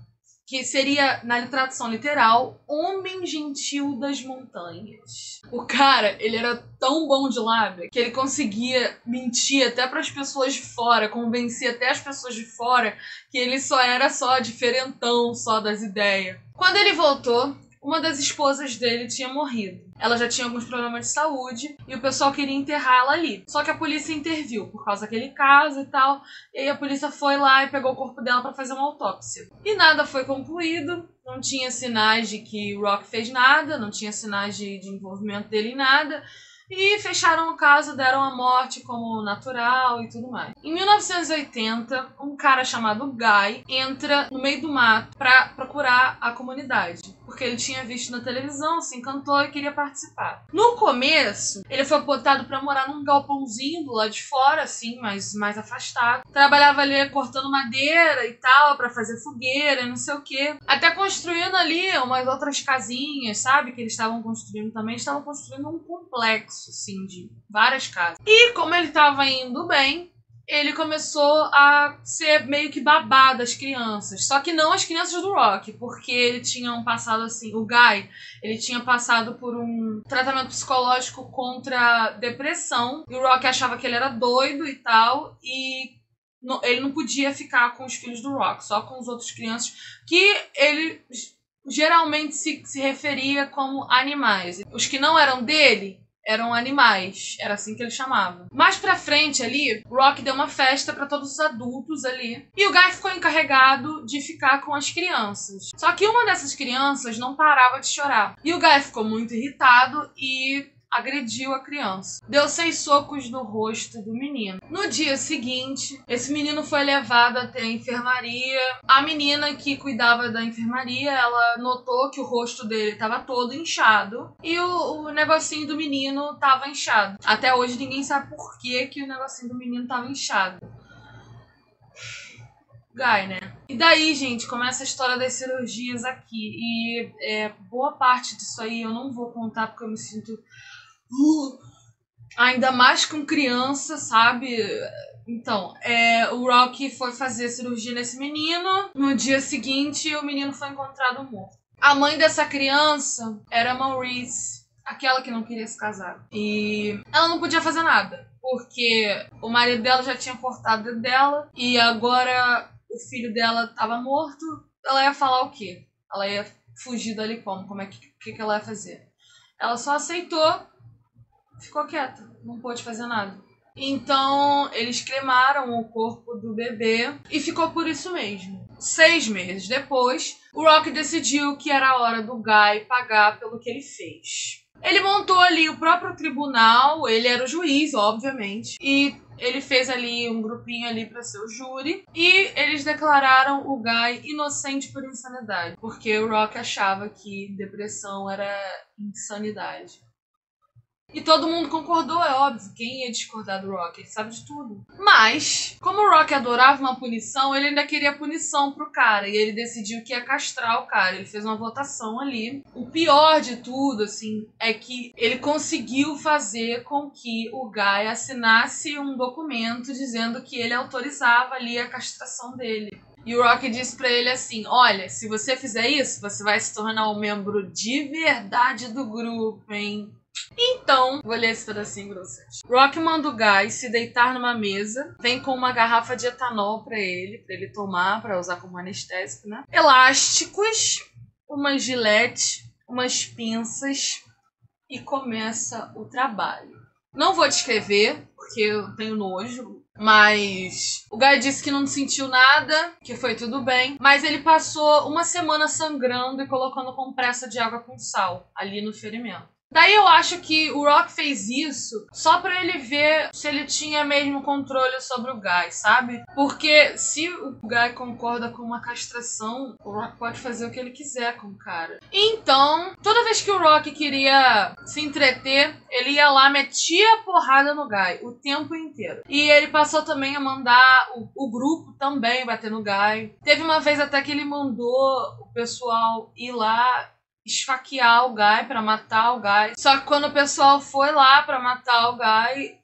que seria, na tradução literal, homem gentil das montanhas. O cara, ele era tão bom de lábia que ele conseguia mentir até para as pessoas de fora, convencer até as pessoas de fora que ele era só diferentão, só das ideias. Quando ele voltou, uma das esposas dele tinha morrido. Ela já tinha alguns problemas de saúde e o pessoal queria enterrá-la ali. Só que a polícia interviu por causa daquele caso e tal. E aí a polícia foi lá e pegou o corpo dela para fazer uma autópsia. E nada foi concluído. Não tinha sinais de que o Rock fez nada. Não tinha sinais de envolvimento dele em nada. E fecharam o caso, deram a morte como natural e tudo mais. Em 1980, um cara chamado Guy entra no meio do mato para procurar a comunidade, porque ele tinha visto na televisão, se encantou e queria participar. No começo, ele foi botado para morar num galpãozinho do lado de fora, assim, mais afastado. Trabalhava ali cortando madeira e tal, para fazer fogueira e não sei o quê. Até construindo ali umas outras casinhas, sabe? Que eles estavam construindo também. Estavam construindo um complexo, assim, de várias casas. E como ele tava indo bem, ele começou a ser meio que babá das crianças. Só que não as crianças do Rock, porque ele tinha um passado assim, o Guy, ele tinha passado por um tratamento psicológico contra depressão, e o Rock achava que ele era doido e tal, e ele não podia ficar com os filhos do Rock, só com os outros crianças, que ele geralmente se referia como animais. Os que não eram dele eram animais, era assim que ele chamava. Mais pra frente ali, o Rock deu uma festa pra todos os adultos ali. E o Guy ficou encarregado de ficar com as crianças. Só que uma dessas crianças não parava de chorar. E o Guy ficou muito irritado e agrediu a criança. Deu 6 socos no rosto do menino. No dia seguinte, esse menino foi levado até a enfermaria. A menina que cuidava da enfermaria, ela notou que o rosto dele estava todo inchado e o negocinho do menino estava inchado. Até hoje ninguém sabe por que o negocinho do menino estava inchado. Guy, né? E daí, gente, começa a história das cirurgias aqui. E boa parte disso aí eu não vou contar porque eu me sinto ainda mais com criança, sabe? Então, o Rock foi fazer cirurgia nesse menino. No dia seguinte, o menino foi encontrado morto. A mãe dessa criança era Maurice, aquela que não queria se casar. E ela não podia fazer nada, porque o marido dela já tinha cortado o dedo dela e agora o filho dela tava morto, ela ia falar o quê? Ela ia fugir dali como? Como é que ela ia fazer? Ela só aceitou, ficou quieta, não pôde fazer nada. Então, eles cremaram o corpo do bebê e ficou por isso mesmo. 6 meses depois, o Rock decidiu que era a hora do Guy pagar pelo que ele fez. Ele montou ali o próprio tribunal, ele era o juiz, obviamente, e ele fez ali um grupinho ali para ser o júri, e eles declararam o Guy inocente por insanidade, porque o Rock achava que depressão era insanidade. E todo mundo concordou, é óbvio. Quem ia discordar do Rock? Ele sabe de tudo. Mas, como o Rock adorava uma punição, ele ainda queria punição pro cara. E ele decidiu que ia castrar o cara. Ele fez uma votação ali. O pior de tudo, assim, é que ele conseguiu fazer com que o Guy assinasse um documento dizendo que ele autorizava ali a castração dele. E o Rock disse pra ele assim, olha, se você fizer isso, você vai se tornar um membro de verdade do grupo, hein? Então, vou ler esse pedacinho pra vocês. Rock manda o Guy se deitar numa mesa, vem com uma garrafa de etanol pra ele tomar, pra usar como anestésico, né? Elásticos, uma gilete, umas pinças e começa o trabalho. Não vou descrever, porque eu tenho nojo, mas o Guy disse que não sentiu nada, que foi tudo bem, mas ele passou uma semana sangrando e colocando compressa de água com sal ali no ferimento. Daí eu acho que o Rock fez isso só pra ele ver se ele tinha mesmo controle sobre o Guy, sabe? Porque se o Guy concorda com uma castração, o Rock pode fazer o que ele quiser com o cara. Então, toda vez que o Rock queria se entreter, ele ia lá, metia a porrada no Guy o tempo inteiro. E ele passou também a mandar o grupo também bater no Guy. Teve uma vez até que ele mandou o pessoal ir lá esfaquear o Guy pra matar o Guy. Só que quando o pessoal foi lá pra matar o Guy,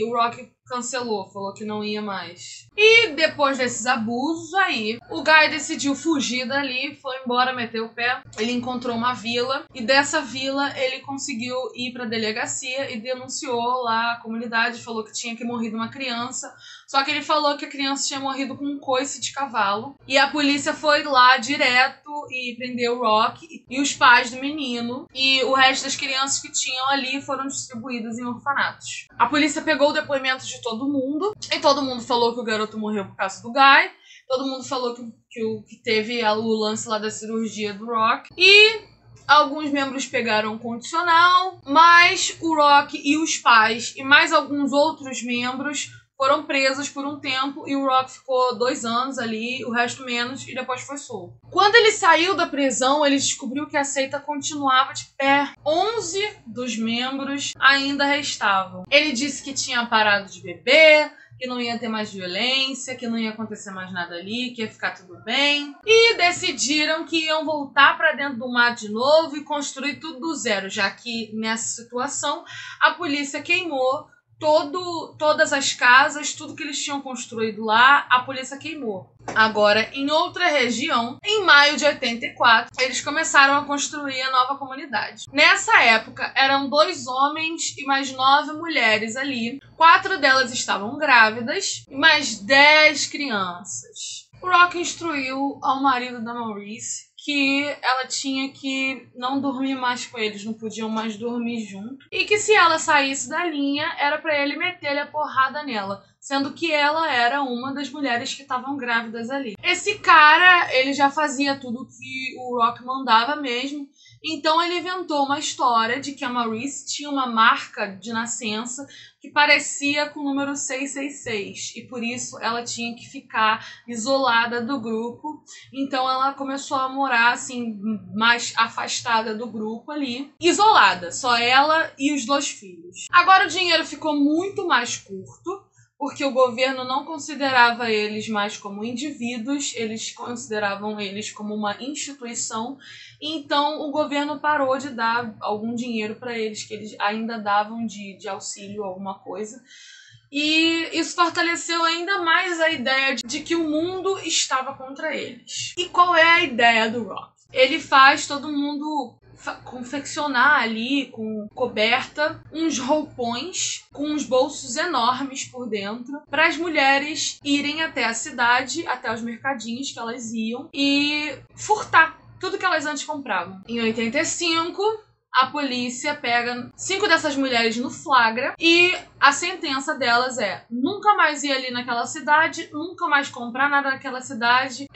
o Rock cancelou, falou que não ia mais. E depois desses abusos aí, o Guy decidiu fugir dali, foi embora, meteu o pé. Ele encontrou uma vila e dessa vila ele conseguiu ir pra delegacia e denunciou lá a comunidade, falou que tinha que morrido uma criança. Só que ele falou que a criança tinha morrido com um coice de cavalo. E a polícia foi lá direto e prendeu o Rock e os pais do menino. E o resto das crianças que tinham ali foram distribuídas em orfanatos. A polícia pegou o depoimento de todo mundo. E todo mundo falou que o garoto morreu por causa do Guy. Todo mundo falou que teve o lance lá da cirurgia do Rock. E alguns membros pegaram condicional. Mas o Rock e os pais e mais alguns outros membros foram presos por um tempo e o Rock ficou 2 anos ali, o resto menos, e depois foi solto. Quando ele saiu da prisão, ele descobriu que a seita continuava de pé. 11 dos membros ainda restavam. Ele disse que tinha parado de beber, que não ia ter mais violência, que não ia acontecer mais nada ali, que ia ficar tudo bem. E decidiram que iam voltar para dentro do mar de novo e construir tudo do zero, já que nessa situação a polícia queimou todas as casas, tudo que eles tinham construído lá, a polícia queimou. Agora, em outra região, em maio de 84, eles começaram a construir a nova comunidade. Nessa época, eram 2 homens e mais 9 mulheres ali. 4 delas estavam grávidas e mais 10 crianças. O Rock instruiu ao marido da Maurice que ela tinha que não dormir mais com eles, não podiam mais dormir junto. E que se ela saísse da linha, era pra ele meter-lhe a porrada nela. Sendo que ela era uma das mulheres que estavam grávidas ali. Esse cara, ele já fazia tudo que o Rock mandava mesmo. Então ele inventou uma história de que a Maurice tinha uma marca de nascença que parecia com o número 666. E por isso ela tinha que ficar isolada do grupo. Então ela começou a morar assim, mais afastada do grupo ali. Isolada, só ela e os 2 filhos. Agora o dinheiro ficou muito mais curto, porque o governo não considerava eles mais como indivíduos, eles consideravam eles como uma instituição. Então o governo parou de dar algum dinheiro para eles, que eles ainda davam de auxílio, alguma coisa. E isso fortaleceu ainda mais a ideia de que o mundo estava contra eles. E qual é a ideia do Rock? Ele faz todo mundo confeccionar ali com coberta uns roupões com uns bolsos enormes por dentro para as mulheres irem até a cidade, até os mercadinhos que elas iam e furtar tudo que elas antes compravam. Em 85, a polícia pega 5 dessas mulheres no flagra e a sentença delas é nunca mais ir ali naquela cidade, nunca mais comprar nada naquela cidade.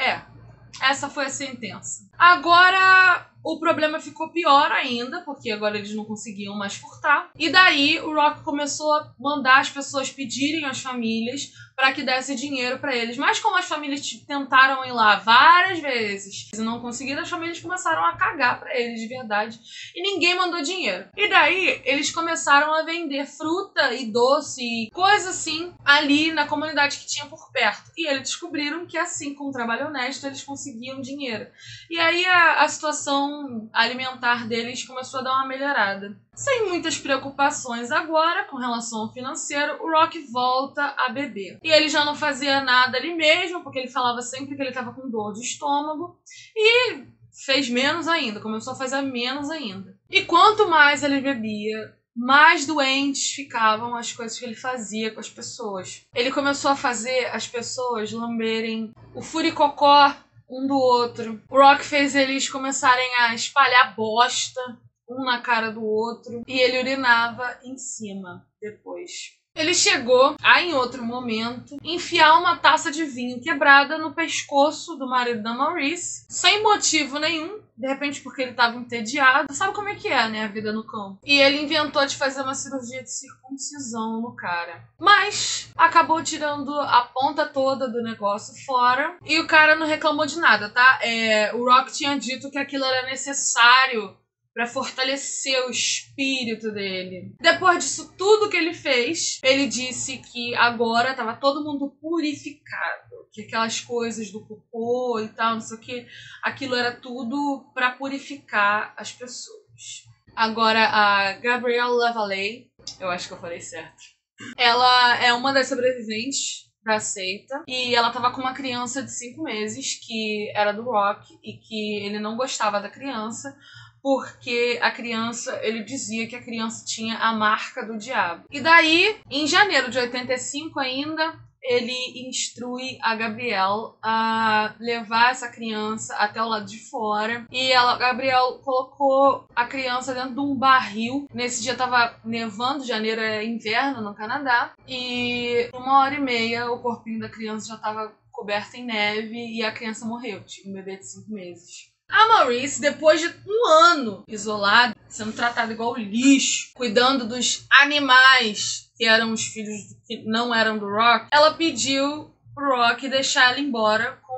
Essa foi a sentença. Agora o problema ficou pior ainda, porque agora eles não conseguiam mais furtar. E daí o Rock começou a mandar as pessoas pedirem às famílias para que desse dinheiro para eles. Mas como as famílias tentaram ir lá várias vezes e não conseguiram, as famílias começaram a cagar para eles de verdade. E ninguém mandou dinheiro. E daí eles começaram a vender fruta e doce e coisa assim ali na comunidade que tinha por perto. E eles descobriram que assim, com um trabalho honesto, eles conseguiam dinheiro. E aí a situação alimentar deles começou a dar uma melhorada. Sem muitas preocupações agora com relação ao financeiro, o Rock volta a beber. E ele já não fazia nada ali mesmo, porque ele falava sempre que ele estava com dor de estômago. E fez menos ainda, começou a fazer menos ainda. E quanto mais ele bebia, mais doentes ficavam as coisas que ele fazia com as pessoas. Ele começou a fazer as pessoas lamberem o furicocó um do outro. O Rock fez eles começarem a espalhar bosta um na cara do outro e ele urinava em cima depois. Ele chegou a, em outro momento, enfiar uma taça de vinho quebrada no pescoço do marido da Maurice, sem motivo nenhum, de repente porque ele estava entediado. Sabe como é que é, né, a vida no campo? E ele inventou de fazer uma cirurgia de circuncisão no cara. Mas acabou tirando a ponta toda do negócio fora e o cara não reclamou de nada, tá? O Rock tinha dito que aquilo era necessário para fortalecer o espírito dele. Depois disso tudo que ele fez, ele disse que agora estava todo mundo purificado, que aquelas coisas do cocô e tal, não sei o que, aquilo era tudo para purificar as pessoas. Agora a Gabrielle Lavallee, eu acho que eu falei certo, ela é uma das sobreviventes da seita e ela tava com uma criança de 5 meses que era do Rock e que ele não gostava da criança, porque a criança, ele dizia que a criança tinha a marca do diabo. E daí, em janeiro de 85 ainda, ele instrui a Gabrielle a levar essa criança até o lado de fora. E a Gabrielle colocou a criança dentro de um barril. Nesse dia tava nevando, janeiro é inverno no Canadá. E 1h30 o corpinho da criança já tava coberto em neve e a criança morreu. Tinha um bebê de 5 meses. A Maurice, depois de 1 ano isolada, sendo tratada igual lixo, cuidando dos animais que eram os filhos que não eram do Rock, ela pediu pro Rock deixar ela embora com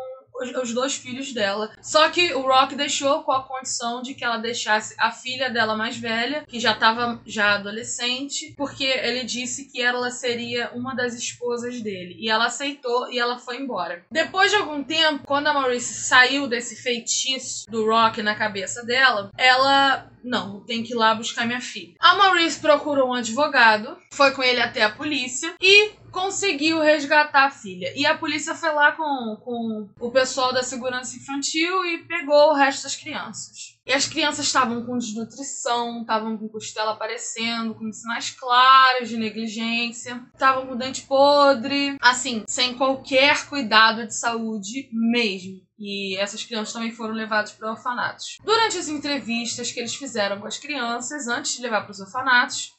os 2 filhos dela. Só que o Rock deixou com a condição de que ela deixasse a filha dela mais velha, que já estava adolescente, porque ele disse que ela seria uma das esposas dele. E ela aceitou e ela foi embora. Depois de algum tempo, quando a Maurice saiu desse feitiço do Rock na cabeça dela, ela... Não, tem que ir lá buscar minha filha. A Maurice procurou um advogado, foi com ele até a polícia e conseguiu resgatar a filha. E a polícia foi lá com o pessoal da segurança infantil e pegou o resto das crianças. E as crianças estavam com desnutrição, estavam com costela aparecendo, com sinais claros de negligência, estavam com dente podre, assim, sem qualquer cuidado de saúde mesmo. E essas crianças também foram levadas para orfanatos. Durante as entrevistas que eles fizeram com as crianças, antes de levar para os orfanatos,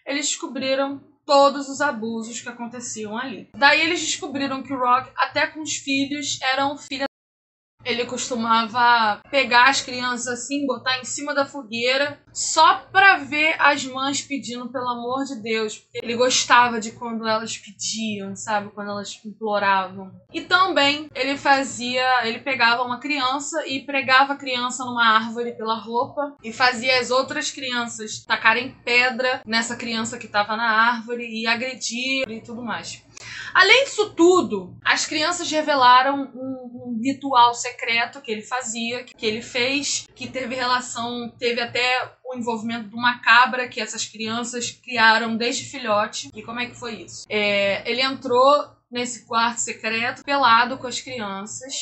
eles descobriram todos os abusos que aconteciam ali. Daí eles descobriram que o Rock, até com os filhos, eram filha. Ele costumava pegar as crianças assim, botar em cima da fogueira, só pra ver as mães pedindo pelo amor de Deus. Porque ele gostava de quando elas pediam, sabe? Quando elas imploravam. E também ele pegava uma criança e pregava a criança numa árvore pela roupa e fazia as outras crianças tacarem pedra nessa criança que estava na árvore e agredir e tudo mais. Além disso tudo, as crianças revelaram um ritual secreto que ele fazia, que ele fez, que teve até o envolvimento de uma cabra que essas crianças criaram desde filhote. E como é que foi isso? Ele entrou nesse quarto secreto pelado com as crianças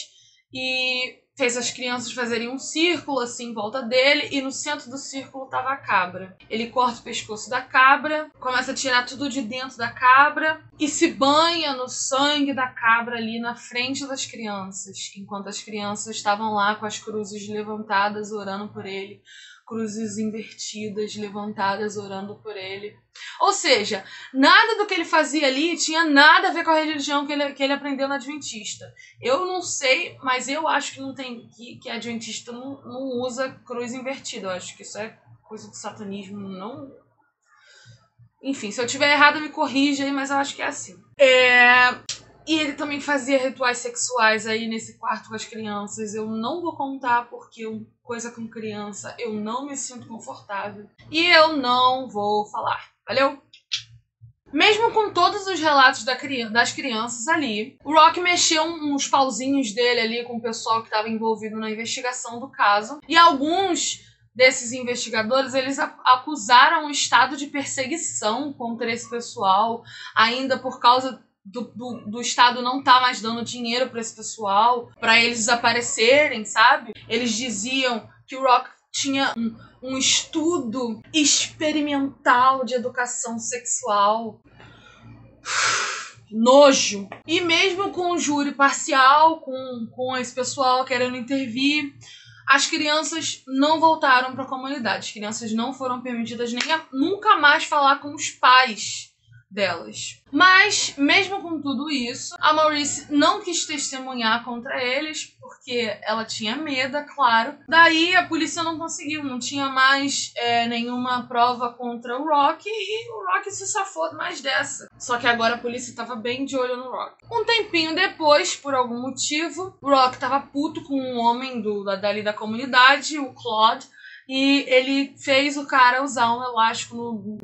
e fez as crianças fazerem um círculo assim em volta dele e no centro do círculo tava a cabra. Ele corta o pescoço da cabra, começa a tirar tudo de dentro da cabra e se banha no sangue da cabra ali na frente das crianças, enquanto as crianças estavam lá com as cruzes levantadas orando por ele. Cruzes invertidas, levantadas, orando por ele. Ou seja, nada do que ele fazia ali tinha nada a ver com a religião que ele aprendeu na Adventista. Eu não sei, mas eu acho que não tem que a Adventista não usa cruz invertida. Eu acho que isso é coisa do satanismo, não... Enfim, se eu tiver errado, me corrija aí, mas eu acho que é assim. E ele também fazia rituais sexuais aí nesse quarto com as crianças. Eu não vou contar porque coisa com criança eu não me sinto confortável. E eu não vou falar. Valeu? Mesmo com todos os relatos das crianças ali, o Rock mexeu uns pauzinhos dele ali com o pessoal que estava envolvido na investigação do caso. E alguns desses investigadores, eles acusaram o estado de perseguição contra esse pessoal, ainda por causa do Estado não tá mais dando dinheiro para esse pessoal, para eles desaparecerem, sabe? Eles diziam que o Rock tinha um estudo experimental de educação sexual. Nojo. E mesmo com o júri parcial, com esse pessoal querendo intervir, as crianças não voltaram para a comunidade. As crianças não foram permitidas nem nunca mais falar com os pais delas. Mas, mesmo com tudo isso, a Maurice não quis testemunhar contra eles, porque ela tinha medo, é claro. Daí a polícia não conseguiu, não tinha mais nenhuma prova contra o Rock, e o Rock se safou mais dessa. Só que agora a polícia estava bem de olho no Rock. Um tempinho depois, por algum motivo, o Rock estava puto com um homem dali da comunidade, o Claude, e ele fez o cara usar um elástico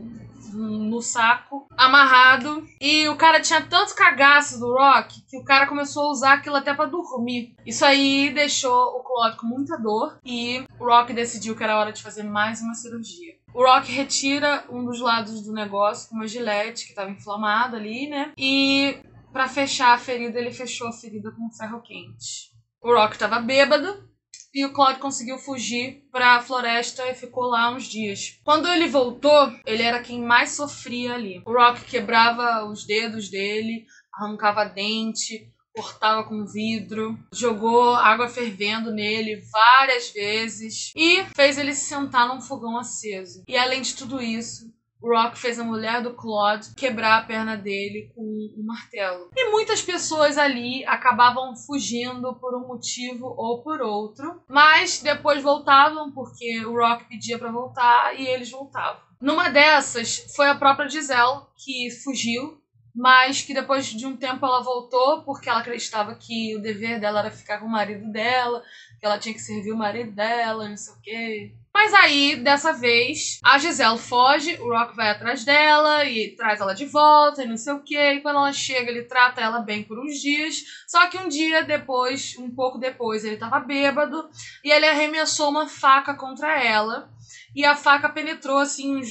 no saco, amarrado, e o cara tinha tanto cagaço do Rock que o cara começou a usar aquilo até pra dormir. Isso aí deixou o Claude com muita dor e o Rock decidiu que era hora de fazer mais uma cirurgia. O Rock retira um dos lados do negócio com uma gilete que estava inflamada ali, né? E pra fechar a ferida, ele fechou a ferida com ferro quente. O Rock tava bêbado e o Claude conseguiu fugir pra floresta e ficou lá uns dias. Quando ele voltou, ele era quem mais sofria ali. O Rock quebrava os dedos dele, arrancava dente, cortava com vidro, jogou água fervendo nele várias vezes e fez ele se sentar num fogão aceso. E além de tudo isso, o Rock fez a mulher do Claude quebrar a perna dele com um martelo. E muitas pessoas ali acabavam fugindo por um motivo ou por outro, mas depois voltavam porque o Rock pedia pra voltar e eles voltavam. Numa dessas foi a própria Giselle que fugiu, mas que depois de um tempo ela voltou porque ela acreditava que o dever dela era ficar com o marido dela, que ela tinha que servir o marido dela, não sei o quê. Mas aí, dessa vez, a Giselle foge, o Rock vai atrás dela e traz ela de volta e não sei o quê. E quando ela chega, ele trata ela bem por uns dias. Só que um dia depois, um pouco depois, ele tava bêbado e ele arremessou uma faca contra ela. E a faca penetrou assim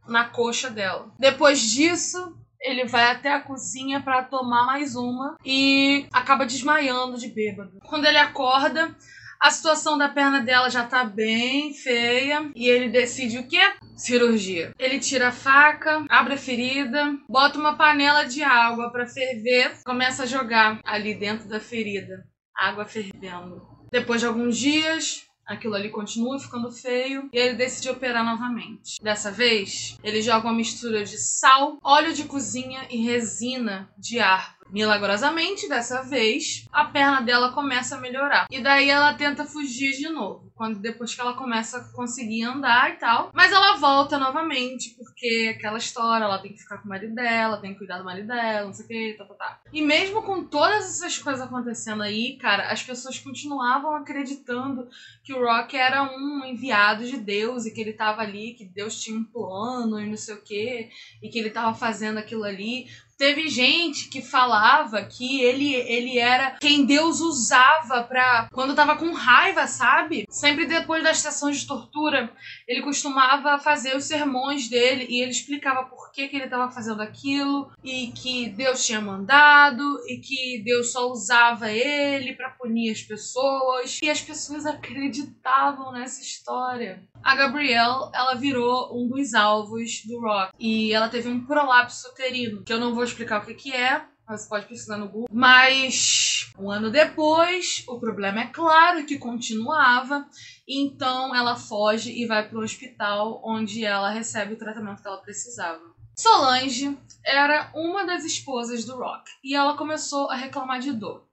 na coxa dela. Depois disso, ele vai até a cozinha pra tomar mais uma e acaba desmaiando de bêbado. Quando ele acorda, a situação da perna dela já tá bem feia e ele decide o quê? Cirurgia. Ele tira a faca, abre a ferida, bota uma panela de água pra ferver, começa a jogar ali dentro da ferida, água fervendo. Depois de alguns dias, aquilo ali continua ficando feio e ele decide operar novamente. Dessa vez, ele joga uma mistura de sal, óleo de cozinha e resina de árvore. Milagrosamente, dessa vez, a perna dela começa a melhorar. E daí ela tenta fugir de novo, depois que ela começa a conseguir andar e tal. Mas ela volta novamente, porque aquela história, ela tem que ficar com o marido dela, tem que cuidar do marido dela, não sei o que, tá. E mesmo com todas essas coisas acontecendo aí, cara, as pessoas continuavam acreditando que o Rock era um enviado de Deus e que ele tava ali, que Deus tinha um plano e não sei o que, e que ele tava fazendo aquilo ali. Teve gente que falava que ele era quem Deus usava pra... quando tava com raiva, sabe? Sempre depois das sessões de tortura, ele costumava fazer os sermões dele e ele explicava por que ele tava fazendo aquilo e que Deus tinha mandado e que Deus só usava ele pra punir as pessoas. E as pessoas acreditavam nessa história. A Gabrielle, ela virou um dos alvos do Rock e ela teve um prolapso uterino, que eu não vou explicar o que é, você pode pesquisar no Google. Mas um ano depois, o problema é claro que continuava, então ela foge e vai para o hospital onde ela recebe o tratamento que ela precisava. Solange era uma das esposas do Rock e ela começou a reclamar de dor.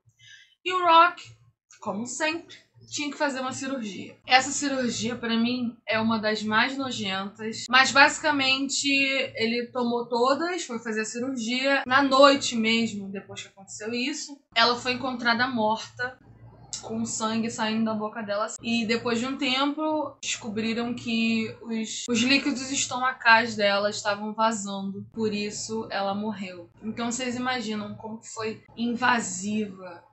E o Rock, como sempre, tinha que fazer uma cirurgia. Essa cirurgia, pra mim, é uma das mais nojentas. Mas, basicamente, ele tomou todas, foi fazer a cirurgia. Na noite mesmo, depois que aconteceu isso, ela foi encontrada morta, com sangue saindo da boca dela. E depois de um tempo, descobriram que os líquidos estomacais dela estavam vazando. Por isso, ela morreu. Então, vocês imaginam como foi invasiva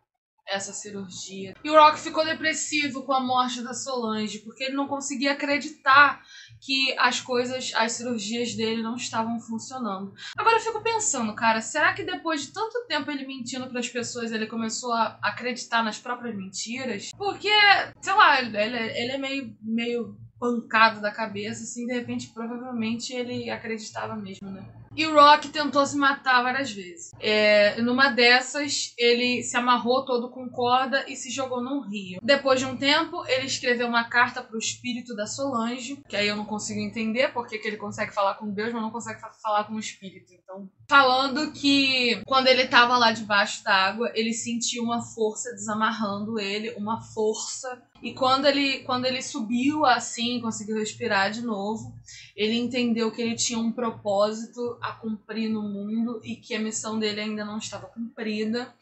essa cirurgia. E o Rock ficou depressivo com a morte da Solange, porque ele não conseguia acreditar que as cirurgias dele não estavam funcionando. Agora eu fico pensando, cara, será que depois de tanto tempo ele mentindo para as pessoas, ele começou a acreditar nas próprias mentiras? Porque, sei lá, ele é meio pancado da cabeça, assim, de repente, provavelmente ele acreditava mesmo, né? E o Rock tentou se matar várias vezes. Numa dessas, ele se amarrou todo com corda e se jogou num rio. Depois de um tempo, ele escreveu uma carta pro espírito da Solange, que aí eu não consigo entender porque que ele consegue falar com Deus, mas não consegue falar com o espírito. Então, falando que quando ele tava lá debaixo da água, ele sentiu uma força desamarrando ele, uma força. E quando ele subiu assim, conseguiu respirar de novo, ele entendeu que ele tinha um propósito a cumprir no mundo e que a missão dele ainda não estava cumprida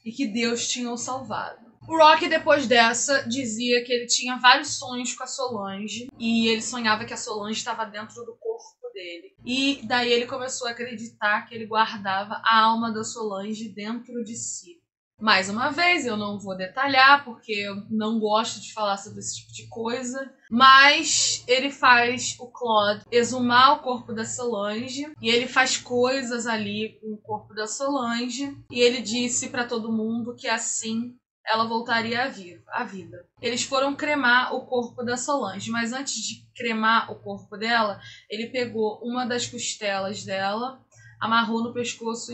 e que Deus tinha o salvado. O Rock, depois dessa, dizia que ele tinha vários sonhos com a Solange e ele sonhava que a Solange estava dentro do corpo dele. E daí ele começou a acreditar que ele guardava a alma da Solange dentro de si. Mais uma vez, eu não vou detalhar, porque eu não gosto de falar sobre esse tipo de coisa, mas ele faz o Claude exumar o corpo da Solange, e ele faz coisas ali com o corpo da Solange, e ele disse pra todo mundo que assim ela voltaria à vida. Eles foram cremar o corpo da Solange, mas antes de cremar o corpo dela, ele pegou uma das costelas dela, amarrou no pescoço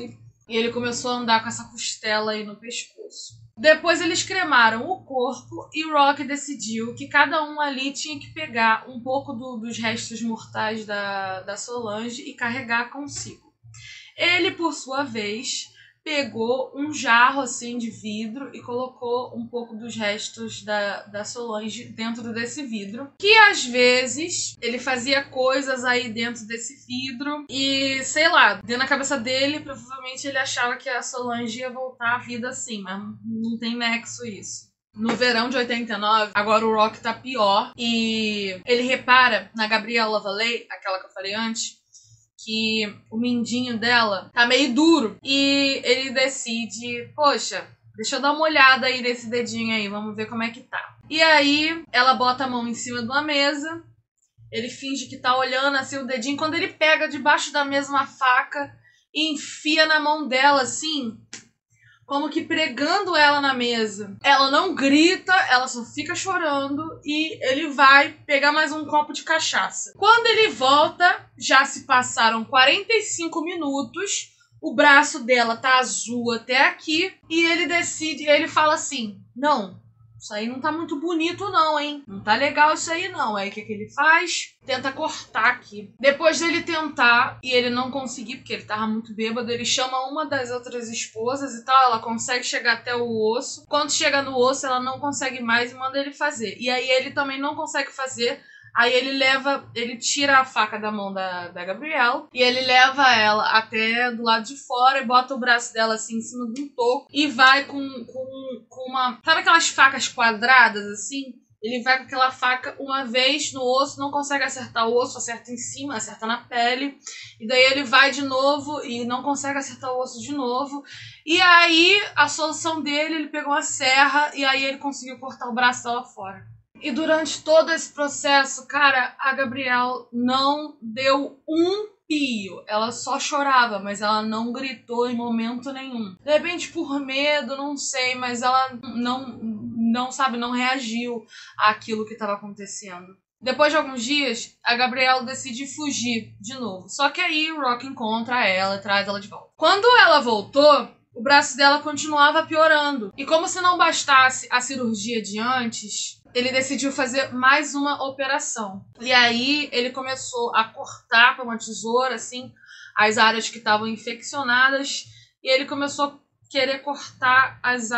e ele começou a andar com essa costela aí no pescoço. Depois eles cremaram o corpo e o Rock decidiu que cada um ali tinha que pegar um pouco dos restos mortais da Solange e carregar consigo. Ele, por sua vez, pegou um jarro assim de vidro e colocou um pouco dos restos da Solange dentro desse vidro. Que às vezes ele fazia coisas aí dentro desse vidro e, sei lá, dentro da cabeça dele, provavelmente ele achava que a Solange ia voltar à vida assim, mas não tem nexo isso. No verão de 89, agora o Rock tá pior e ele repara na Gabrielle Lavallee, aquela que eu falei antes, que o mindinho dela tá meio duro. E ele decide, poxa, deixa eu dar uma olhada aí nesse dedinho aí, vamos ver como é que tá. E aí, ela bota a mão em cima de uma mesa, ele finge que tá olhando assim o dedinho, quando ele pega debaixo da mesa uma faca e enfia na mão dela assim, como que pregando ela na mesa. Ela não grita, ela só fica chorando e ele vai pegar mais um copo de cachaça. Quando ele volta, já se passaram 45 minutos, o braço dela tá azul até aqui e ele fala assim, não, isso aí não tá muito bonito não, hein? Não tá legal isso aí não. Aí o que ele faz? Tenta cortar aqui. Depois dele tentar e ele não conseguir, porque ele tava muito bêbado, ele chama uma das outras esposas e tal, ela consegue chegar até o osso. Quando chega no osso, ela não consegue mais e manda ele fazer. E aí ele também não consegue fazer. Aí ele tira a faca da mão da Gabrielle e ele leva ela até do lado de fora e bota o braço dela assim em cima de um toco e vai com uma... Sabe aquelas facas quadradas assim? Ele vai com aquela faca uma vez no osso, não consegue acertar o osso, acerta em cima, acerta na pele. E daí ele vai de novo e não consegue acertar o osso de novo. E aí, a solução dele, ele pegou uma serra e aí ele conseguiu cortar o braço dela fora. E durante todo esse processo, cara, a Gabrielle não deu um pio. Ela só chorava, mas ela não gritou em momento nenhum. De repente, por medo, não sei, mas ela não reagiu àquilo que estava acontecendo. Depois de alguns dias, a Gabrielle decide fugir de novo. Só que aí o Rock encontra ela e traz ela de volta. Quando ela voltou, o braço dela continuava piorando. E como se não bastasse a cirurgia de antes, ele decidiu fazer mais uma operação. E aí ele começou a cortar com uma tesoura, assim, as áreas que estavam infeccionadas. E ele começou a querer cortar as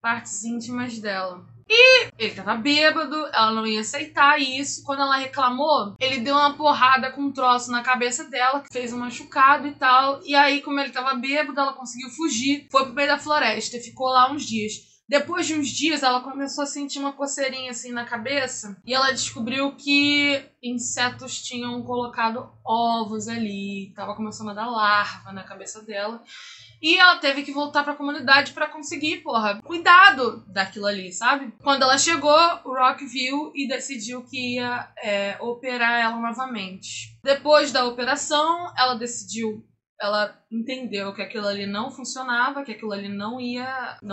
partes íntimas dela. E ele tava bêbado, ela não ia aceitar isso. Quando ela reclamou, ele deu uma porrada com um troço na cabeça dela, que fez um machucado e tal. E aí, como ele tava bêbado, ela conseguiu fugir, foi pro meio da floresta e ficou lá uns dias. Depois de uns dias, ela começou a sentir uma coceirinha assim na cabeça e ela descobriu que insetos tinham colocado ovos ali, tava começando a dar larva na cabeça dela. E ela teve que voltar pra comunidade pra conseguir, cuidado daquilo ali, sabe? Quando ela chegou, o Rock viu e decidiu que ia operar ela novamente. Depois da operação, ela entendeu que aquilo ali não funcionava, que aquilo ali não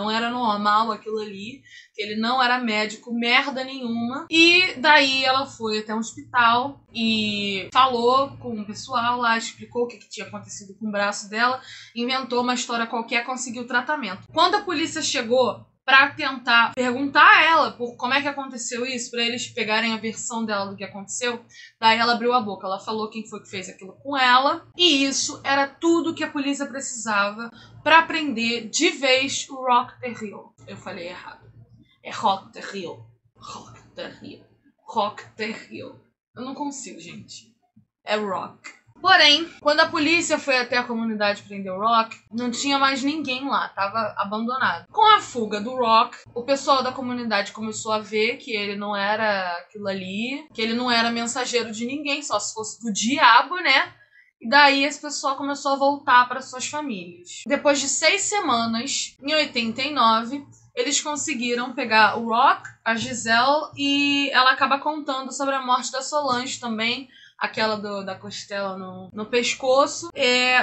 era normal, aquilo ali, que ele não era médico, merda nenhuma. E daí ela foi até um hospital e falou com o pessoal lá, explicou o que tinha acontecido com o braço dela, inventou uma história qualquer, conseguiu tratamento. Quando a polícia chegou pra tentar perguntar a ela por como é que aconteceu isso, pra eles pegarem a versão dela do que aconteceu, daí ela abriu a boca, ela falou quem foi que fez aquilo com ela, e isso era tudo que a polícia precisava pra prender de vez o Rock Terrill. Eu falei errado. É Rock Terrill. Rock Terrill. Rock Terrill. Eu não consigo, gente. É Rock. Porém, quando a polícia foi até a comunidade prender o Rock, não tinha mais ninguém lá, tava abandonado. Com a fuga do Rock, o pessoal da comunidade começou a ver que ele não era aquilo ali, que ele não era mensageiro de ninguém, só se fosse do diabo, né? E daí esse pessoal começou a voltar para suas famílias. Depois de 6 semanas, em 89, eles conseguiram pegar o Rock, a Giselle, e ela acaba contando sobre a morte da Solange também, aquela da costela no pescoço,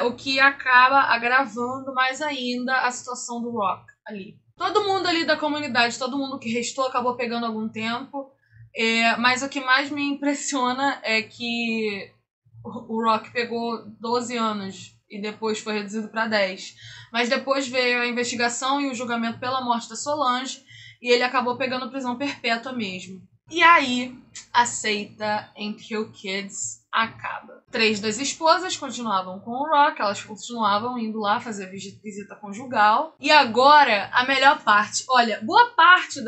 o que acaba agravando mais ainda a situação do Rock ali. Todo mundo ali da comunidade, todo mundo que restou acabou pegando algum tempo, mas o que mais me impressiona é que o Rock pegou 12 anos e depois foi reduzido para 10. Mas depois veio a investigação e o julgamento pela morte da Solange e ele acabou pegando prisão perpétua mesmo. E aí, a seita And Kill Kids acaba. 3 das esposas continuavam com o Rock, elas continuavam indo lá fazer visita conjugal. E agora, a melhor parte. Olha, boa parte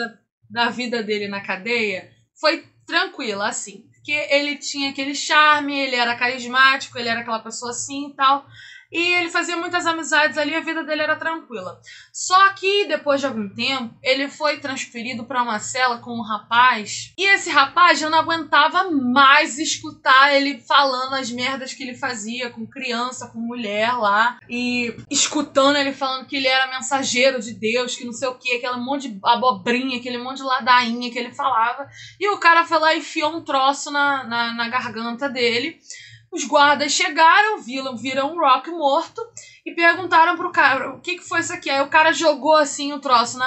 da vida dele na cadeia foi tranquila, assim. Porque ele tinha aquele charme, ele era carismático, ele era aquela pessoa assim e tal. E ele fazia muitas amizades ali, a vida dele era tranquila. Só que, depois de algum tempo, ele foi transferido para uma cela com um rapaz. E esse rapaz já não aguentava mais escutar ele falando as merdas que ele fazia com criança, com mulher lá. E escutando ele falando que ele era mensageiro de Deus, que não sei o que, aquele monte de abobrinha, aquele monte de ladainha que ele falava. E o cara foi lá e enfiou um troço na garganta dele. Os guardas chegaram, viram um Rock morto e perguntaram pro cara, o que foi isso aqui? Aí o cara jogou assim o troço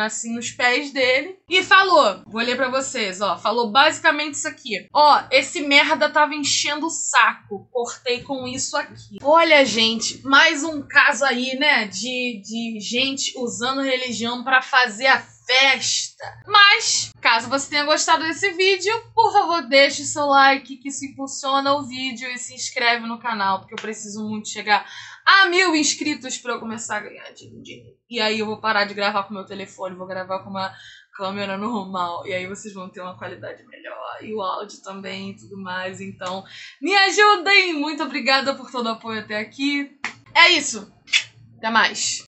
assim, nos pés dele e falou, vou ler pra vocês, ó, falou basicamente isso aqui. Ó, esse merda tava enchendo o saco, cortei com isso aqui. Olha, gente, mais um caso aí, né, de gente usando religião pra fazer a festa. Mas, caso você tenha gostado desse vídeo, por favor, deixe seu like, que isso impulsiona o vídeo, e se inscreve no canal, porque eu preciso muito chegar a 1000 inscritos para eu começar a ganhar dinheiro. E aí eu vou parar de gravar com meu telefone, vou gravar com uma câmera normal, e aí vocês vão ter uma qualidade melhor, e o áudio também e tudo mais. Então, me ajudem! Muito obrigada por todo o apoio até aqui. É isso! Até mais!